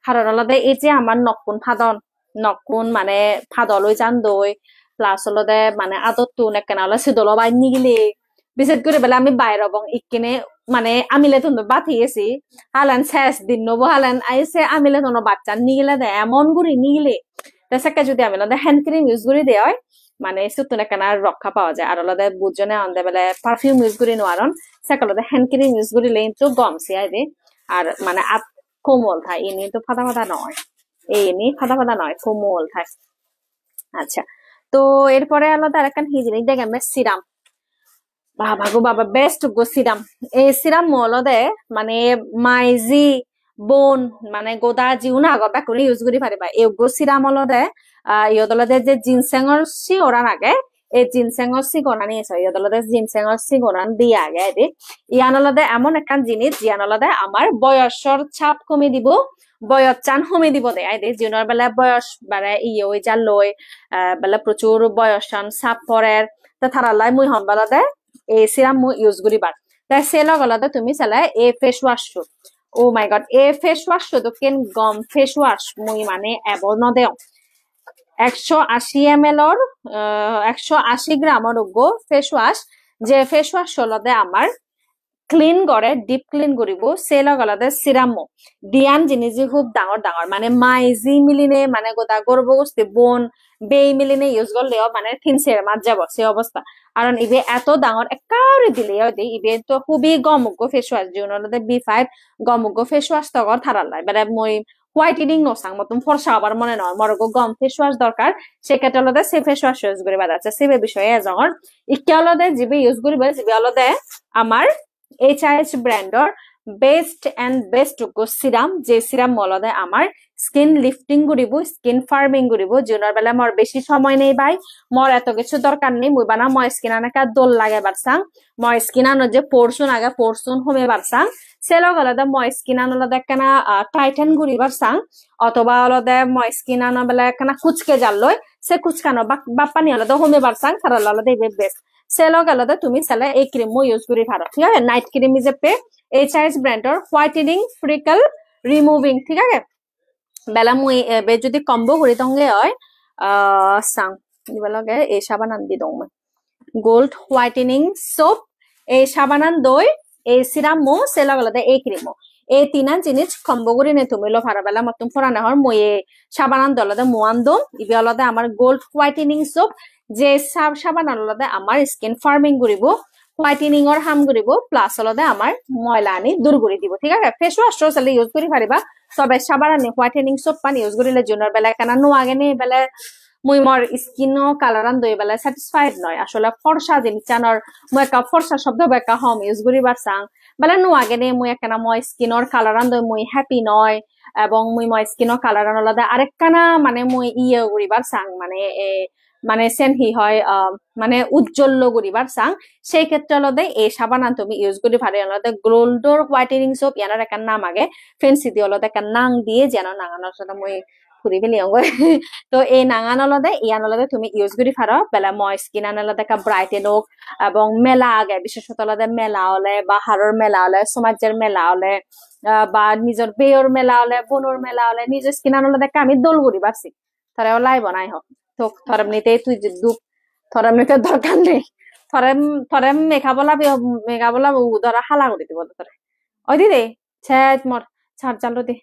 কারণ হলো দেয় এই যে আমার নকুন ফাদন নকুন মানে ফাদল ওই চান দই প্লাস হলো দেয় মানে আদত তুন একখানা হলো সিদল বাই নিগিলে বিশেষ করে বেলা আমি বাইর এবং ইকিনে মানে আমিলে তো বাথিয়েছি হালান শেষ দিন নবো হালান আইসে আমিলে তো বাচ্চা নিগিলে দেয় এমন গুড়ি নিগিলে সেকা যদি আমি হ্যান্ড ক্রিম ইউজ করে দেওয়া হয় মানে সুতুন একখানা রক্ষা পাওয়া যায় আর আলাদা বুঝনে আনতে বেলা পারফিউম ইউজ করে নোয়ারন সেকা আলাদা হ্যান্ড ক্রিম ইউজ করলে কিন্তু গম সিয়াই দে আর মানে আত কোমল থাকে এ নিয়ে তো ফাদা ফাদা নয় এই নিয়ে ফাদা ফাদা নয় কোমল থাকে আচ্ছা তো এরপরে আলাদা আরেকখান হিজিনি দেখেন সিরাম বাবা গো বাবা বেস্ট গো সিরাম এই সিরাম মলদে মানে মাইজি বোন মানে গোদা জিউনা আগত বাকুনি ইউজ করি পারিবা এগো সিরাম অলদে ইয়দলদে যে জিনসেঙৰ সি ওরান আগে এই জিনসেঙৰ সি গনানি আছে ইয়দলদে জিনসেঙৰ সি গনান দি আগে এদি ইয়ান অলদে এমন একখান জিনিস জিয়ান অলদে আমার বয়সর ছাপ কমে দিব বয়স চান কমে দিব দে আইদে জিউনর বেলা বয়স বারে ইয়ে ওই যা লই বেলা প্রচুর বয়স চান ছাপ পরের তা থারালাই মুই হন বেলাদে এই সিরাম মুই ইউজ করিবার তাই সেলগ অলদে তুমি চালে এই ফেস ওয়াশ ও মাই গড এ ফেস ওয়াশ তো কেন গম ফেস ওয়াশ মুই মানে এব নদেও 180 ml ওর 180 গ্রামর উগ্র ফেস ওয়াশ যে ফেস ওয়াশ হলদে আমার ক্লিন করে ডিপ ক্লিন করিব সেলগ অলদে সিরামো দিয়ান জিনিস খুব ডাঙর ডাঙর মানে মাইজি মিলিনে মানে গোদা গর্ভবতী বোন বেই মিলিনে ইউজ করলেও মানে থিনসের মাছ যাব সে অবস্থা কারণ ইবে এত ডাঙর একাউরে দিলে ইবে তো খুবই গমুগ্য ফেস ওয়াশ জিউন অলদে B5 গমুগ্য ফেস ওয়াশ তগর থারালাই মানে মই হোয়াইটেনিং নসাং মতন ফর্সা আবার মনে নয় মরগো গম ফেস ওয়াশ দরকার সেক্ষেত্রে অলদে সে ফেস ওয়াশ ইউজ করিবা যাচ্ছে সে বিষয়ে এজঙর ইকে অলদে জিবে ইউজ করিবা জিবে অলদে আমার HIH ব্র্যান্ডর বেস্ট এন্ড বেস্ট সিরাম যে সিরাম মলদে আমার স্কিন লিফটিং করিব স্কিন ফার্মিং করিব জুনার বেলা মোর বেশি সময় নেই ভাই মোর এত কিছু দরকার নেই মুই বানা মই স্কিন আনাকা দোল লাগে বারসাং মই স্কিন আনো যে পরশুন আগে পরশুন হোমে বারসাং সেলগ আলাদা মই স্কিন আনলাদা একখানা টাইটেন করিবার সাং অথবা আলাদা মই স্কিন আনো বেলা একখানা কুচকে জাল লই সে কুচকানো বাপ্পানি আলাদা হোমে বারসাং তারা আলাদা ইবে বেস্ট সেলগ আলাদা তুমি চালে এই ক্রিম মই ইউজ করি পারো ঠিক আছে নাইট ক্রিম যে পে HIH ব্র্যান্ডর হোয়াইটেনিং ফ্রিকল রিমুভিং ঠিক আছে বেলা মুই বে যদি কম্বো করি তঙ্গে হয় সাং দিবালগে এই সাবান আন দি দং মই গোল্ড হোয়াইটেনিং সোপ এই সাবানান দই এই সিরাম মো সেলগ আলাদা এই ক্রিম এই তিনান জিনিস কম্বো করি নে তুমি লো ভাড়া বেলা মতন ফরানা হর মই সাবানান দলাদা মোয়ান দম ইবে আলাদা আমার গোল্ড হোয়াইটেনিং সোপ যে সাবান আলাদা আমার স্কিন ফার্মিং করিব হোয়াইটেনিং ওর হাম করিব প্লাস আলাদা আমার ময়লা আনি দূর করে দিব ঠিক আছে ফেস ওয়াশ চালে ইউজ করি পারিবা তবে সাবান আনি হোয়াইটেনিং সোপ পানি ইউজ করিলে জুনার বেলা কেন নো আগে নেই বেলা মুই মোর স্কিন কালারান দই বেলা স্যাটিসফাইড নয় আসলে ফর্সা জিনিস চানর মুই একটা ফর্সা শব্দ বেকা হম ইউজ করিবার চাং বেলা নো আগে নেই মুই একখানা মই স্কিনর কালারান দই মুই হ্যাপি নয় এবং মুই মই স্কিনর কালারান আলাদা আরেকখানা মানে মুই ইয়ে করিবার চাং মানে মানে সেনহি হয় মানে উজ্জ্বল করিবার চাং সেই ক্ষেত্রে আলাদা এই সাবান তুমি ইউজ করি পারি আলাদা গোল্ডর হোয়াইটেনিং সোপ ইয়ানোর একটা নাম আগে ফেন্সি দিয়ে আলাদা একটা নাং দিয়ে যেন নাঙানোর সাথে মই ফুরি ফেলি তো এই নাঙান আলাদা ইয়ান আলাদা তুমি ইউজ করি পারো বেলা মই স্কিন আলাদা একটা ব্রাইটেন হোক এবং মেলা আগে বিশেষত আলাদা মেলা হলে বা হাড়র মেলা হলে সমাজের মেলা হলে বা নিজের বেয়র মেলা হলে বোনর মেলা হলে নিজের স্কিন আলাদা একটা আমি দোল করি পারছি তারা লাই বনাই হোক তো থরমনিতে তুই দুপ থরমনিতে দরকার নেই থরেম মেঘাবলা ধরা হালা করে দিব তোরে ওই দিদি ছ্যাট মর ছাড় চালো দে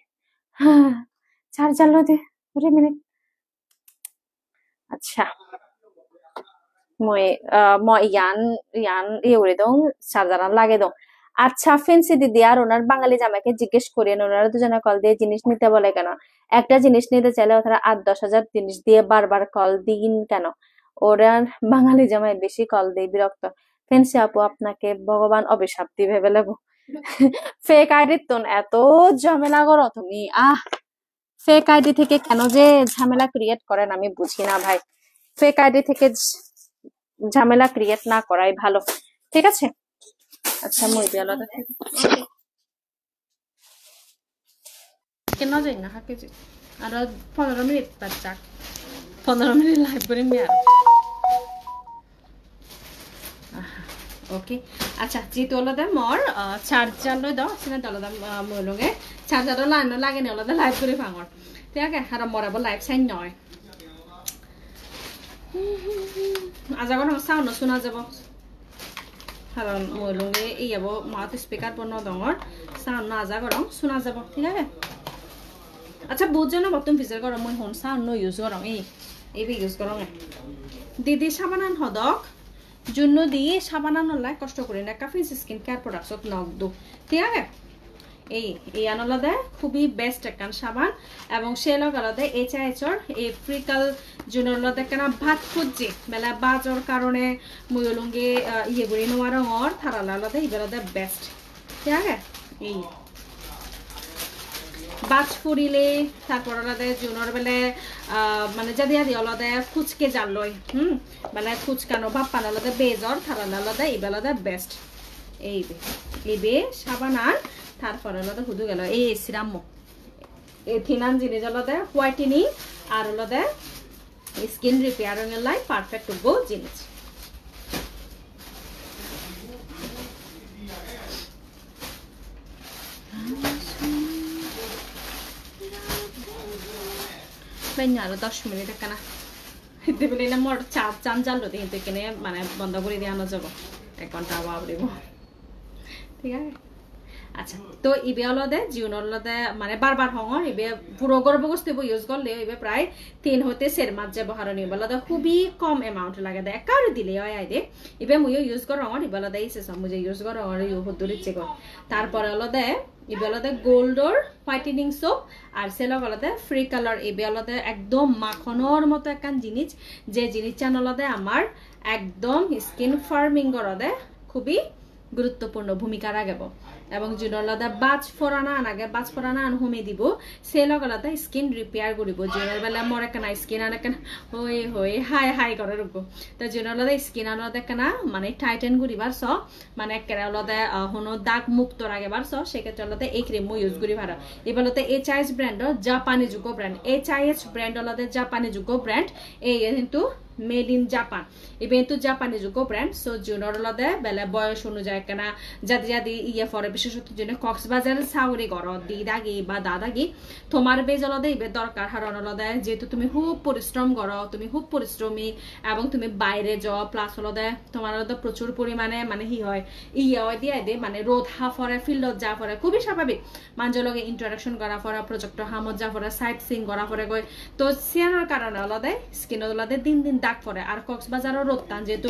ছাড় চালো দে ওরে মিনিট আচ্ছা মই ইয়ান ইয়ে করে দং সাজারান লাগে দং আচ্ছা ফেন্সি দিদি আর ওনার বাঙালি জামাইকে জিজ্ঞেস করেন ওনারা দুজনে কল দিয়ে জিনিস নিতে বলে কেন একটা জিনিস নিতে চাইলে ওরা 8-10 হাজার জিনিস দিয়ে বারবার কল দিন কেন ওরা বাঙালি জামাই বেশি কল দেয় বিরক্ত ফেন্সি আপু আপনাকে ভগবান অভিশাপ দিবে বলে ফেক আইডির তো এত ঝামেলা করো তুমি ফেক আইডি থেকে কেন যে ঝামেলা ক্রিয়েট করেন আমি বুঝি না ভাই ফেক আইডি থেকে ঝামেলা ক্রিয়েট না করাই ভালো ঠিক আছে আচ্ছা মই দিয়ে আলাদা কেন যাই না হাকে আর 15 মিনিট বাচ্চা 15 মিনিট লাইভ করে মিয়া ওকে আচ্ছা যেহেতু আলাদা মোর চার্জার লই দাও সিনা আলাদা মই লগে চার্জার লাইন লাগে না আলাদা লাইভ করে ভাঙর ঠিক আছে আর মরাবো লাইভ সাইন নয় আজাগর সাউন্ড শোনা যাব কারণ মই লগে এই যাব মাউথ স্পিকার বনো দঙর সাউন্ড না আজাগর শোনা যাব ঠিক আছে আচ্ছা বুঝছো না বর্তমান ফিচার করো মই হন সাউন্ড ইউজ করো এই ইউজ করো দিদি সাবানান হদক জন্য দিয়ে সাবানান লাই কষ্ট করে না কাফিস স্কিন কেয়ার প্রোডাক্টস নক দো ঠিক আছে এই আনলাদা খুবই বেস্ট একখান সাবান এবং সেলগ আলাদা HIH এর এই ফ্রিকল জুনলাদা কেন ভাত খুঁজছে বেলা বাজর কারণে মুয়লুঙ্গে ইয়ে গুড়ি নোয়ার থারালা আলাদা ইবেলাদা বেস্ট ঠিক আছে এই বাজ ফুরিলে তারপর আলাদা জুনের বেলে মানে যদি আদি আলাদা ফুচকে জাল লয় মানে ফুচকানো বাপ্পান আলাদা বেজর থারালে আলাদা এই বেলাদা বেস্ট এই সাবান আর তারপর আলাদা হুদু গেল এই সিরাম এই থিনান জিনিস আলাদা হোয়াইটেনিং আর আলাদা স্কিন রিপেয়ারিং এর লাই পারফেক্ট গো জিনিস আরো 10 মিনিট কেনা হিতে বলে না মোর চান জানলো হিতে কেনে মানে বন্ধ করে দিয়ে আনা যাবো 1 ঘন্টা বাবরিব ঠিক আছে আচ্ছা তো ইবে অলদে জিউন অলদে মানে বারবার হঙর ইবে পুরো গর্ভবস্তু ইউজ করলে ইবে প্রায় 3 হতে 4 মাস ব্যবহার নিব অলদে খুবই কম অ্যামাউন্ট লাগে দে একার দিলে হয় আইদে ইবে মুইও ইউজ কর হঙর ইবে অলদে ইসে সমুজে ইউজ কর হঙর ইউ হদুরি চেক তারপর অলদে ইবে অলদে গোল্ডর হোয়াইটেনিং সোপ আর সেলক অলদে ফ্রি কালার ইবে অলদে একদম মাখনের মতো একখান জিনিস যে জিনিস চান অলদে আমার একদম স্কিন ফার্মিং করদে খুবই গুরুত্বপূর্ণ ভূমিকা রাখব এবং জুনলাদা বাজ ফরানা আনাগে বাজ ফরানা আন হোমে দিব সে লগলাদা স্কিন রিপেয়ার করিব জুনের বেলা মরে কেনা স্কিন আনে কেনা হই হাই হাই করে রুকব তো জুনলাদা স্কিন আনাদা কেনা মানে টাইটেন করিবার স মানে কেরালাদা হনো দাগ মুক্ত রাখবার স সেক্ষেত্রে আলাদা এই ক্রিম ইউজ করি ভাড়া এবারতে এইচআইএস ব্র্যান্ডর জাপানি যুগ ব্র্যান্ড এইচআইএস ব্র্যান্ড আলাদা জাপানি যুগ ব্র্যান্ড এই কিন্তু মেড ইন জাপান ইভেন তো জাপানি যুগ ব্র্যান্ড সো জুনর আলাদা বেলা বয়স অনুযায়ী কেনা যাদি যাদি ইয়ে ফরে বিশেষত জন্য কক্সবাজার সাউরি গর দিদাগি বা দাদাগি তোমার বেজ আলাদা ইবে দরকার হারণ আলাদা যেহেতু তুমি খুব পরিশ্রম করো তুমি খুব পরিশ্রমী এবং তুমি বাইরে যাও প্লাস আলাদা তোমার আলাদা প্রচুর পরিমাণে মানে হি হয় ইয়ে হয় দিয়ে দে মানে রোদ হা ফরে ফিল্ডত যা ফরে খুবই স্বাভাবিক মানুষের লগে ইন্টারাকশন করা ফরে প্রজেক্ট হামত যা ফরে সাইট সিং করা ফরে গই তো সিয়ানোর কারণে আলাদা স্কিন আলাদা দিন দিন দাগ পরে আর কক্সবাজারও রোদতান যেহেতু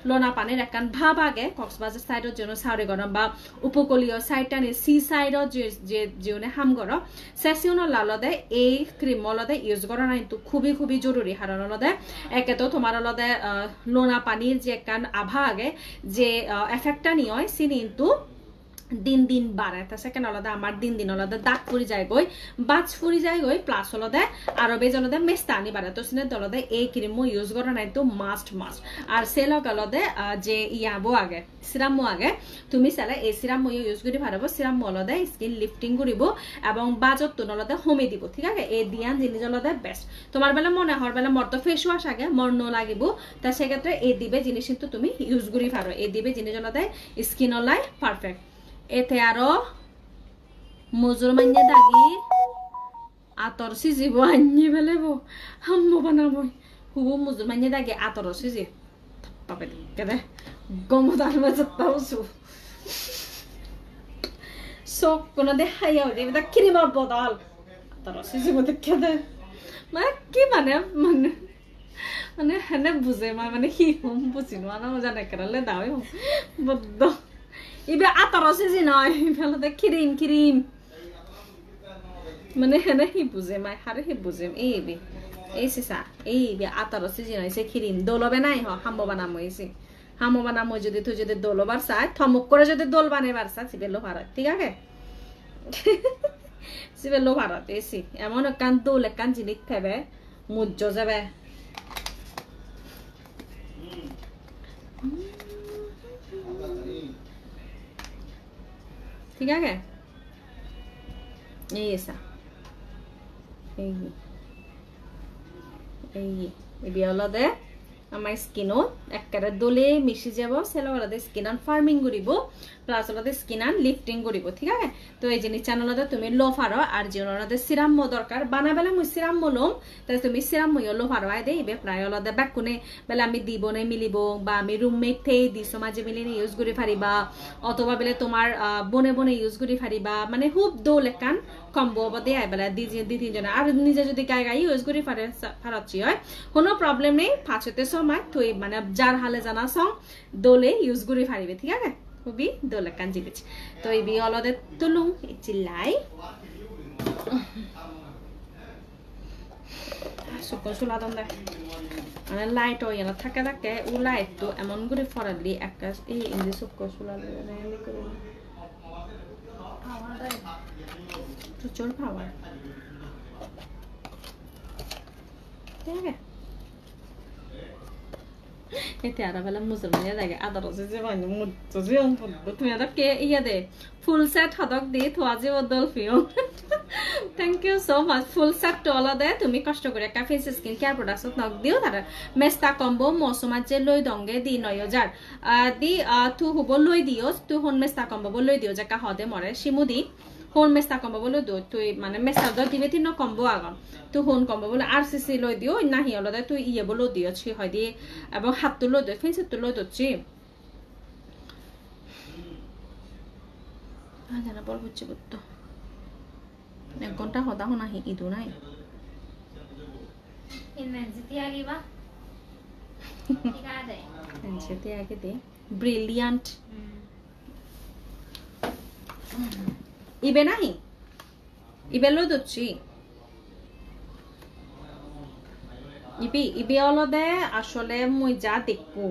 লোনা পানির একখান ভাব আগে কক্সবাজার সাইডের জন্য সাউরি গরম বা উপকূলীয় সাইডটানি সি সাইডর যে হাম গর সেসিউন লালদে এই ক্রিম অলদে ইউজ করা না কিন্তু খুবই খুবই জরুরি কারণ অলদে একে তো তোমার অলদে লোনা পানির যে একখান আভা আগে যে এফেক্টটা নিয়ে হয় সে কিন্তু দিন দিন বাড়ায় তা সেকেন্ড আলাদা আমার দিন দিন আলাদা দাগ ফুরি যায় গই বাজ ফুরি যায় গই প্লাস আলাদা আরো বেজ আলাদা মেস্তানি বাড়ায় তো সিনে আলাদা এই ক্রিম ইউজ করা নাই তো মাস্ট আর সেলক আলাদা যে ইয়াবো আগে সিরামো আগে তুমি চালে এই সিরামো ইউজ করি পারবো সিরামো আলাদা স্কিন লিফটিং করিব এবং বাজত তো আলাদা হোমে দিব ঠিক আছে এই দিয়ান জিনিস আলাদা বেস্ট তোমার বেলা মনে হওয়ার বেলা মর তো ফেস ওয়াশ আগে মর ন লাগিব তা সেক্ষেত্রে এই দিবে জিনিস কিন্তু তুমি ইউজ করি পারো এই দিবে জিনিস আলাদা স্কিন অলাই পারফেক্ট এতে আরো মজুর মাইনে দাগি আতর সিজিব আনি ফেলেব হাম্মো বানাবো হুবু মজুর মাইনে দাগি আতর সিজি পাবে কেদে গমদার মাঝাতাউসু সক কোন দেখাইয়াও যে এটা ক্রিমের বদল আতর সিজিব কেদে মানে কি মানে মানে মানে হেনে বুঝে মানে কি হুম বুঝিনো না জানে কেরালে দাও বদ্ধ ইবে আতর সিজি নয় ফেলতে ক্রিম মানে হেনে হি বুঝে মাই হারে হি বুঝে এই সিসা এই বে আতর সিজি নয় সে ক্রিম দোলবে নাই হ হাম্বো বানামো এসে হাম্বো বানামো যদি তুই যদি দোলবার চাই থমক করে যদি দোল বানাইবার চাই সিবে লো ভাড়া ঠিক আছে সিবে লো ভাড়া এসি এমন কান দোল কান জিনিস থাকবে মুজ্জ যাবে ঠিক আছে এই এসা এই বিয়ালদে আমার স্কিনত একেবারে দলে মিশি যাব সেলতে স্কিন ফার্মিং করিব প্লাস অলতে স্কিন লিফটিং করিব ঠিক আছে তো এই জিনিস চ্যানেলতে তুমি লো ফারো আর যে সিরাম দরকার বানাবেলা মুই সিরাম লম তাই তুমি সিরাম লো ফারো আই দেবে প্রায় অলতে ব্যাকুনে বেলা আমি দিব না মিলিব বা আমি রুমমেট থেকে দিছো মাঝে মিলিয়ে ইউজ করে পারিবা অথবা বেলে তোমার বনে বনে ইউজ করে পারিবা মানে খুব দোল একান কম্বো অবধি আইবেলা দি তিনজনে আর নিজে যদি গায়ে গায়ে ইউজ করে পারছি হয় কোনো প্রবলেম নেই ফাঁসতে সময় তুই মানে যার হালে জানা সং দোলে ইউজ করে পারিবে ঠিক আছে খুবই দোলে কান জিনিস তো এই বিয়ে অলদে তুলুম চিল্লাই শুকন চুলা দম দেয় মানে লাইট ওই না থাকে থাকে ও লাইট তো এমন করে ফরালি একটা এই ইংলিশ শুকন চুলা প্রচুর পাওয়ার ঠিক আছে এতে আর বেলা মুসলমানিয়া লাগে আদর যে মানে মুদ্দ যে তুমি আদর কে ইয়া দে ফুল সেট হদক দি থোয়া যে বদল ফিও thank you so much full set টলা দে তুমি কষ্ট করে একটা face skin care products knock দিও তারা মেস্তা কম্বো মৌসুমাত যে লই দঙ্গে দি 9000 দি তু হুব লই দিও তু হন মেস্তা কম্বো লই দিও জাকা হদে মরে শিমুদি হন মেস্তা কম্বো বলে দো তুই মানে মেস্তা দ দিবে তিন কম্বো আগন তু হন কম্বো বলে আরসিসি লই দিও নাহি অলদে তুই ইয়ে বলো দিও ছি হয় দি এবং হাত তো লই দো ফেস তো লই দচ্ছি জানা বল হচ্ছে বুঝতো 1 ঘন্টা হদা নাহি ইদু নাই Intensity आगे बा ठीक आ जाए intensity आगे दे brilliant ইবে নাহি ইবে লই দচ্ছি ইবে অলদে আসলে মুই যা দেখু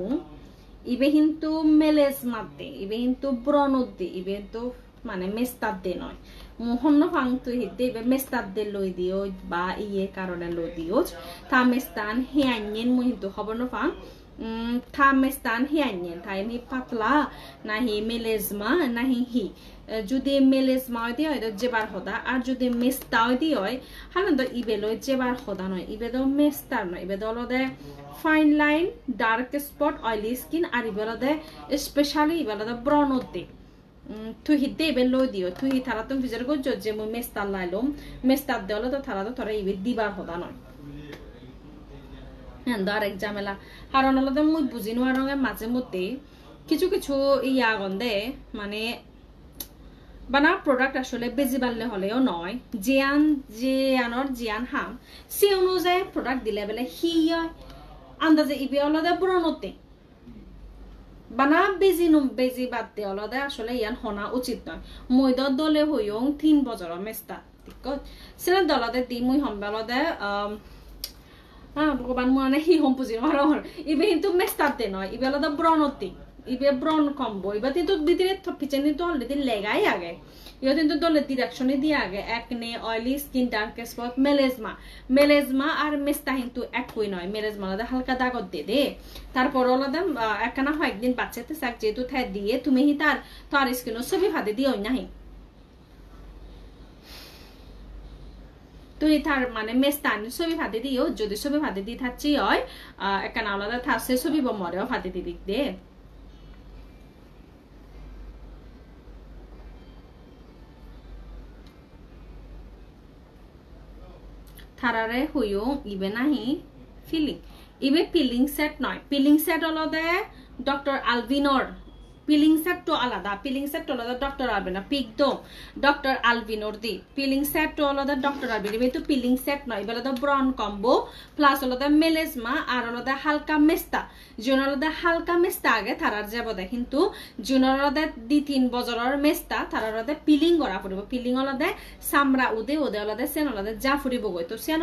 ইবে কিন্তু মেলেজ মাতে ইবে কিন্তু ব্রণদে ইবে তো মানে মেস্তাদ দে নয় মোহন ফাং তুই হিতে ইবে মেস্তাদ দে লই দিও বা ইয়ে কারণে লই দিও তা মেস্তান হিয়াইন মুই কিন্তু খবর ন ফাং থা মেস্তান হিয়াইন তাই নি পাতলা নাহি মেলেজমা নাহি হি যদি মেলেজমা দি হয় যেবার হদা আর যদি মেস্তাও দি হয় হালন তো ইবে লই যেবার হদা নয় ইবে তো মেস্তার নয় ইবে তো লদে fine line dark spot oily skin আর ইবে লদে স্পেশালি ইবে লদে ব্রণতে তুই হিতে ইবে লই দিও তুই থারা তুমি ফিজার গজ যে মই মেস্তার লাইলম মেস্তার দেওয়ালে তো থারা তো তোরা ইবে দিবার হদা নয় হ্যাঁ আরেক ঝামেলা কারণ হলো মুই বুঝি নোয়ার রঙের মাঝে মধ্যে কিছু কিছু ইয়া গন্ধে মানে বানা প্রোডাক্ট আসলে বেজি বাড়লে হলেও নয় জিয়ান হাম সে অনুযায়ী প্রোডাক্ট দিলে বেলে হি আন্দাজে ইবে আলাদা ব্রণতে বানা বেজি বাদ দিয়ে আলাদা আসলে ইয়ান হনা উচিত নয় ময়দা দলে হইও 3 বছর মেস্তা ঠিক সেটা দলাতে দি মুই হম্বে আলাদা ভগবান মানে হি হম পুজির মারহর ইবে কিন্তু মেস্তাতে নয় ইবে আলাদা ব্রণতে ইবে ব্রণ কম্বো ইবে কিন্তু ভিতরে পিছনে তো অলরেডি লেগাই আগে ইয়ে কিন্তু দলে ডিরেকশনে দিয়ে আগে একনে অয়েলি স্কিন ডার্ক স্পট মেলেজমা আর মেস্তা কিন্তু একই নয় মেলেজমা আলাদা হালকা দাগত দে দে তারপর আলাদা একখানা হয় একদিন বাচ্চাতে শাক যেহেতু থাই দিয়ে তুমি হি তার স্কিনও ছবি ফাঁদে দিও নাহি তুই তার মানে মেস্তান ছবি ফাঁদে দিও যদি ছবি ফাঁদে দিয়ে থাকছি হয় একখানা আলাদা থাকছে ছবি মরেও ফাঁদে দিয়ে দিক দে থারারে হইও ইবে নাহি ফিলিং ইবে পিলিং সেট নয় পিলিং সেট অলদে ডক্টর আলভিনোর পিলিং সেট তো আলাদা পিলিং সেট তো আলাদা ডক্টর আলভিনা পিকদম ডক্টর আলভিনোর দি পিলিং সেট তো আলাদা ডক্টর আলভিনা কিন্তু পিলিং সেট নয় এবার আলাদা ব্রন কম্বো প্লাস আলাদা মেলেজমা আর আলাদা হালকা মেস্তা জন আলাদা হালকা মেস্তা আগে থারার যাব দে কিন্তু জন আলাদা 2-3 বছরের মেস্তা থারার আলাদা পিলিং করা পড়ব পিলিং আলাদা সামরা ওদে আলাদা সেন আলাদা যা ফুরিব গই তো সেন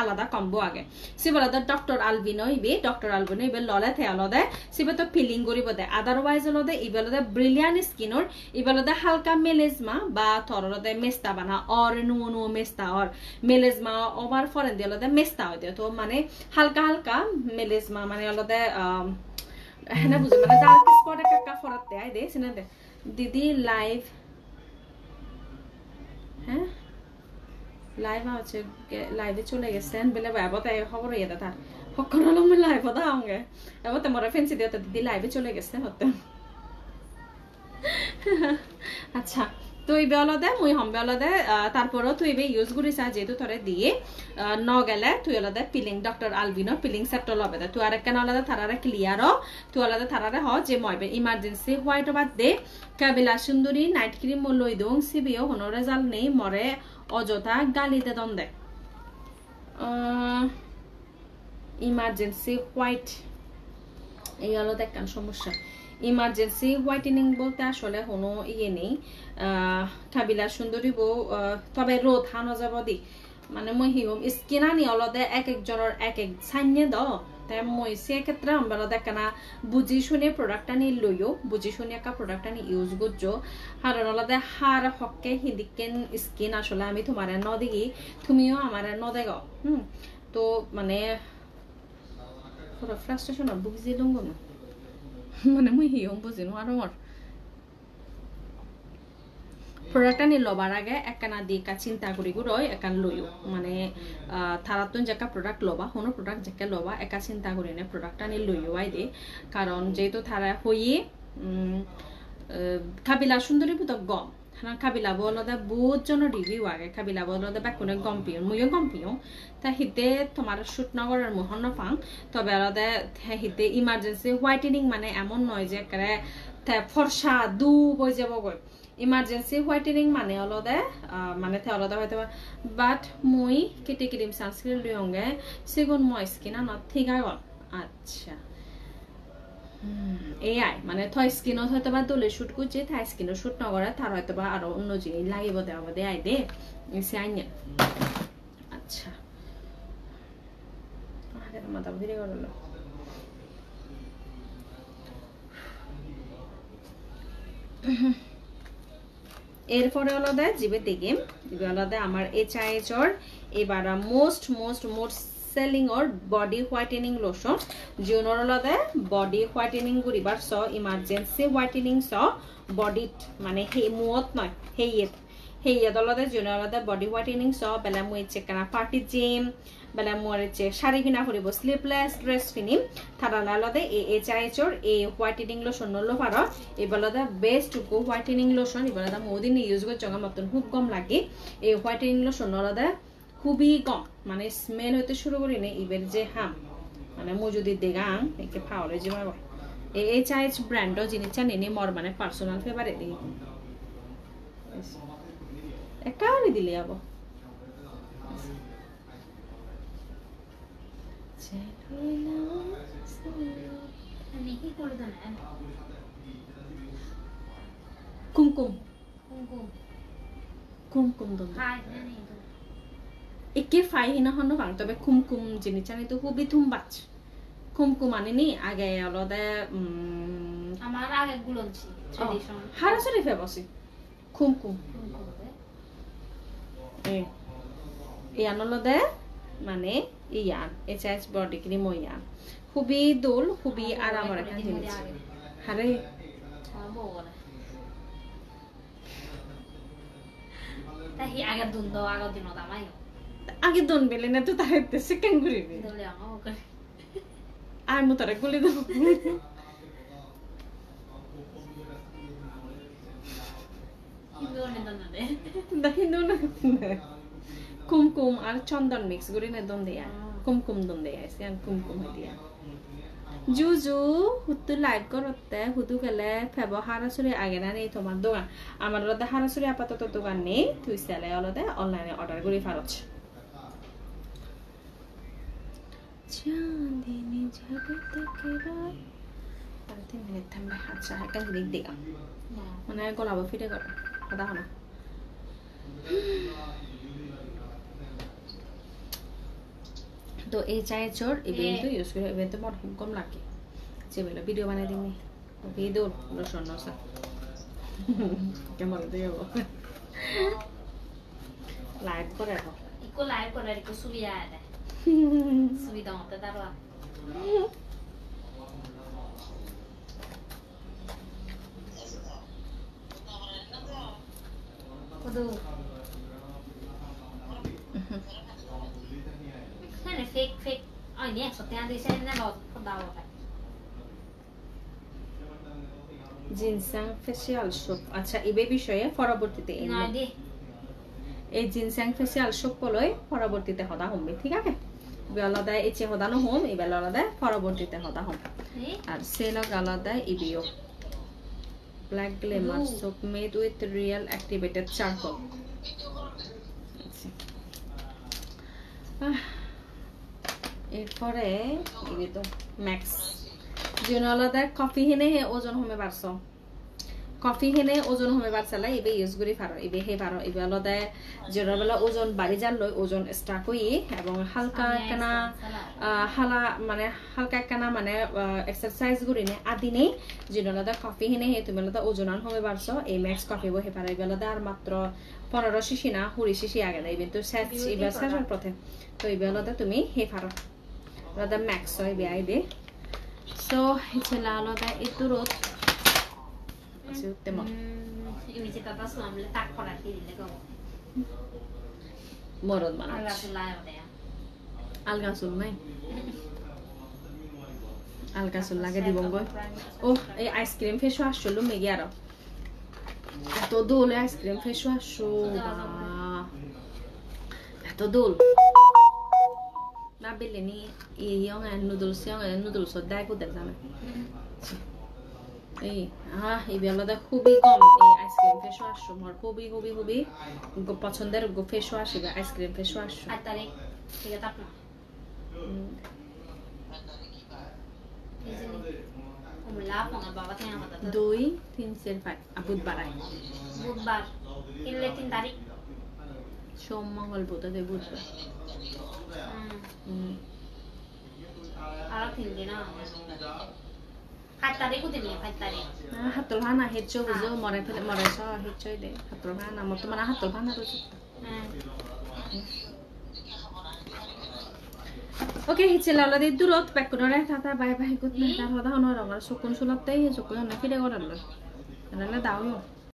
আলাদা কম্বো আগে সিব আলাদা ডক্টর আলভিনো ইবে ডক্টর আলভিনো ইবে ললে থে আলাদা সিবে তো পিলিং করিব দে আদারওয়াইজ আলাদা ইবেলদে ব্রিলিয়ান্ট স্কিনর ইবেলদে হালকা মেলেজমা বা থরলদে মেস্তা বানা অর নুনো মেস্তা অর মেলেজমা ওভার ফরেন দিলদে মেস্তা হইতে তো মানে হালকা মেলেজমা মানে অলদে হ্যাঁ বুঝে মানে ডার্ক স্পট একটা ফরাতে আই দে সিনা দে দিদি লাইভ হ্যাঁ লাইভ আছে লাইভে চলে গেছেন বলে বাবাতে খবর ইয়ে তার হকর হলো মই লাইভ দাওঙ্গে এবারে মোরা ফেন্সি দিতে দিদি লাইভে চলে গেছে হতে আচ্ছা তো এই বেলদে মুই হম বেলদে তারপরও তুই বে ইউজ করিস যেহেতু তোরে দিয়ে ন গেলে তুই আলাদা পিলিং ডক্টর আলভিনো পিলিং সেট লবে দে তুই আরেকখান আলাদা থারারে ক্লিয়ার তুই আলাদা থারারে হ যে মইবে ইমার্জেন্সি হোয়াইট বাদ দে কাবিলা সুন্দরী নাইট ক্রিম লই দং সিবিও হনো রেজাল্ট নেই মরে অযথা গালিতে দন্দে ইমার্জেন্সি হোয়াইট এই হলো দেখেন সমস্যা ইমার্জেন্সি হোয়াইটেনিং বলতে আসলে কোনো ইয়ে নেই কাবিলা সুন্দরী বউ তবে রোদ হানো যাব দি মানে মই হিউম স্কিন আনি অলদে এক একজনের এক এক সাইনে দ তাই মই সে ক্ষেত্রে আমরা দেখানা বুঝি শুনে প্রোডাক্ট আনি লইও বুঝি শুনে একটা প্রোডাক্ট আনি ইউজ করছো কারণ অলদে হার হককে হিদিকেন স্কিন আসলে আমি তোমার ন দেখি তুমিও আমার ন দেখো তো মানে পুরো ফ্রাস্ট্রেশন বুঝি লুঙ্গ মানে মই হিউম বুঝি নো আর আমার প্রোডাক্ট আনি লবার আগে একখানা দিকা চিন্তা করি গুড়ই একান লইও মানে থারাতুন যেকা প্রোডাক্ট লবা কোনো প্রোডাক্ট যেকে লবা একা চিন্তা করি না প্রোডাক্ট আনি লইও আই দে কারণ যেহেতু থারা হইয়ে খাবিলা সুন্দরী পুতক গম খাবিলা বলদে বহুত জন রিভিউ আগে খাবিলা বলদে বেকুনে গম পিও মইও গম পিও তা হিতে তোমার শুট নগরের মোহন ফাং তবে আলাদা হিতে ইমার্জেন্সি হোয়াইটেনিং মানে এমন নয় যে একেবারে ফর্সা দু বই যাব গই ইমার্জেন্সি হোয়াইটেনিং মানে আলাদা মানে আলাদা হয়তো বাট মই কেটে ক্রিম সানস্ক্রিন লিওঙ্গে সেগুন মই স্কিন না ঠিক আগল আচ্ছা এআই মানে থ স্কিনত হয়তো বা দলে শুট করছে থাই স্কিনত শুট নগরে তার হয়তো বা আরো অন্য জিনিস লাগিব দেওয়া দে আই দে সে আইনে আচ্ছা মাথা ভিড়ে গেল এরপরে আলাদা জিবে দিকে জিবে আলাদা আমার এইচআইএচর এবার মোস্ট মোস্ট মোস্ট সেলিং অর বডি হোয়াইটেনিং লোশন জিওনর আলাদা বডি হোয়াইটেনিং করিবার স ইমার্জেন্সি হোয়াইটেনিং স বডি মানে হে মুয়ত নয় হেইয়ে আলাদা জিওনর আলাদা বডি হোয়াইটেনিং স বেলা মুই চেকনা পার্টি জিম বেলা মোরে চে শাড়ি কিনা করিব স্লিপলেস ড্রেস কিনিম থারা আলাদা এই এইচআইএচর এই হোয়াইটেনিং লোশন নলো পার এবালাদা বেস্ট গো হোয়াইটেনিং লোশন এবালাদা মোদিন ইউজ করছ মতন খুব কম লাগে এই হোয়াইটেনিং লোশন আলাদা খুবই কম মানে স্মেল হইতে শুরু করি না ইবের যে হাম মানে মু যদি দেগাং একে ফাওলে যে মারব এই এইচআইএচ ব্র্যান্ডও জিনিস জানি মর মানে পার্সোনাল ফেভারিট দিই একটা আনি দিলে যাবো কুমকুম কুমকুম দন একে ফাই হিনা হন বাং তবে কুমকুম জিনিস জানি তো খুবই থুমবাচ কুমকুম আনিনি আগে আলাদা আমার আগে গুলনছি ট্রেডিশন হারাসরি ফেবসি কুমকুম এই আনলদে মানে ইয়ান এইচআইএচ বডি ক্রিম ইয়ান খুবই দোল খুবই আরামের একটা জিনিস হারে তাই আগে দুন দাও আগে দিন দামাই আগে দন বেলে না তো তার সেকেন্ড ঘুরিবে দলে আমা করে আর মু তারে গুলি দাও হিন্দু নে দন দে দেখি দন কুমকুম আর চন্দন মিক্স করে নে দন দেয়া কুমকুম দন দেয়া সিয়ান কুমকুম দিয়া জুজু হুতু লাইভ করতে হুতু গেলে ফেব হারাসুরি আগে না নেই তোমার দোকান আমার আলাদা হারাসুরি আপাতত দোকান নেই তুই সেলে আলাদা অনলাইনে অর্ডার করে ফারছ চাঁদিনী জগতে কেবল আর 3 মিনিট থামবে আচ্ছা একটা জিনিস দেখা মানে গলাবো ফিটে করে কথা না তো এই চায়ের চোর ইভেন্ট ইউজ করে ইভেন্ট মোর কম লাগে যে বলে ভিডিও বানাই দিনি ভিডিও লোশন নসা কেমন দেব লাইভ করে দাও ইকো লাইভ করে ইকো সুবিধা আছে সুবিধা মতে দাঁড়া কদু হ্যাঁ ফেক ফেক আই নে সত্যি আদি সেন না লট দাও জিনসাং ফেসিয়াল সোপ আচ্ছা এই বিষয়ে পরবর্তীতে এই জিনসাং ফেসিয়াল সোপ লই পরবর্তীতে হদা হবে ঠিক আছে বেলাদা এচে হদানো হোম এই বেলাদা পরবর্তীতে হদা হোম আর সেলক আলাদা ইবিও black glimmer soap made with real activated charcoal এরপরে এই তো ম্যাক্স জিওনালাদা কফি হেনে হে ওজন হোমে বাড়ছ কফি হেনে ওজন হবে বাচ্চালা এবে ইউজ করি পারো এবে হে পারো এবে আলাদা যেটা বেলা ওজন বাড়ি যার লই ওজন স্টার্ট হই এবং হালকা একখানা মানে হালকা একখানা মানে এক্সারসাইজ করি নে আদি নেই যেটা আলাদা কফি হেনে হে তুমি আলাদা ওজন আন হবে পারছো এই ম্যাক্স কফি বহে পারো এবে আলাদা আর মাত্র 15 শিশি না 20 শিশি আগে দেয় কিন্তু সেট এবে শেষের পথে তো এবে আলাদা তুমি হে পারো আলাদা ম্যাক্স হয় বে আইবে সো হিচেলা আলাদা একটু রোদ tema ini cerita tas ngambil tak pernah diri lego morot mana agak sulai udah ya alga sul nai alga sul lage di bongo oh এই আইসক্রিম ফেস ওয়াশ চলো মেগে আরো এত দোল আইসক্রিম ফেস ওয়াশ এত দোল না বেলেনি young noodles দাই কো দেখামে এই এই বেলাটা খুবই কম এই আইসক্রিম ফেস ওয়াশ আমার খুবই খুবই খুবই পছন্দের ফেস ওয়াশ এই আইসক্রিম ফেস ওয়াশ আর তারিখ ঠিক আছে আপনা umlah pengen bawa tanya apa tadi 2 3 4 5 budbar ini 3 tarik সোম মঙ্গল বুধ বুধবার আর 3 দিন না 8 tarik udah nih 8 tarik hatul hana hecho buzo mare so hecho de hatul hana mo to mana hatul hana ro ওকে হিচেলা আলাদা দূরত প্যাক করে টাটা বাই বাই গুড নাইট আর হদা হনো রঙা সুকুন সুলাতে সুকুন না ফিরে গড়াল নালে দাও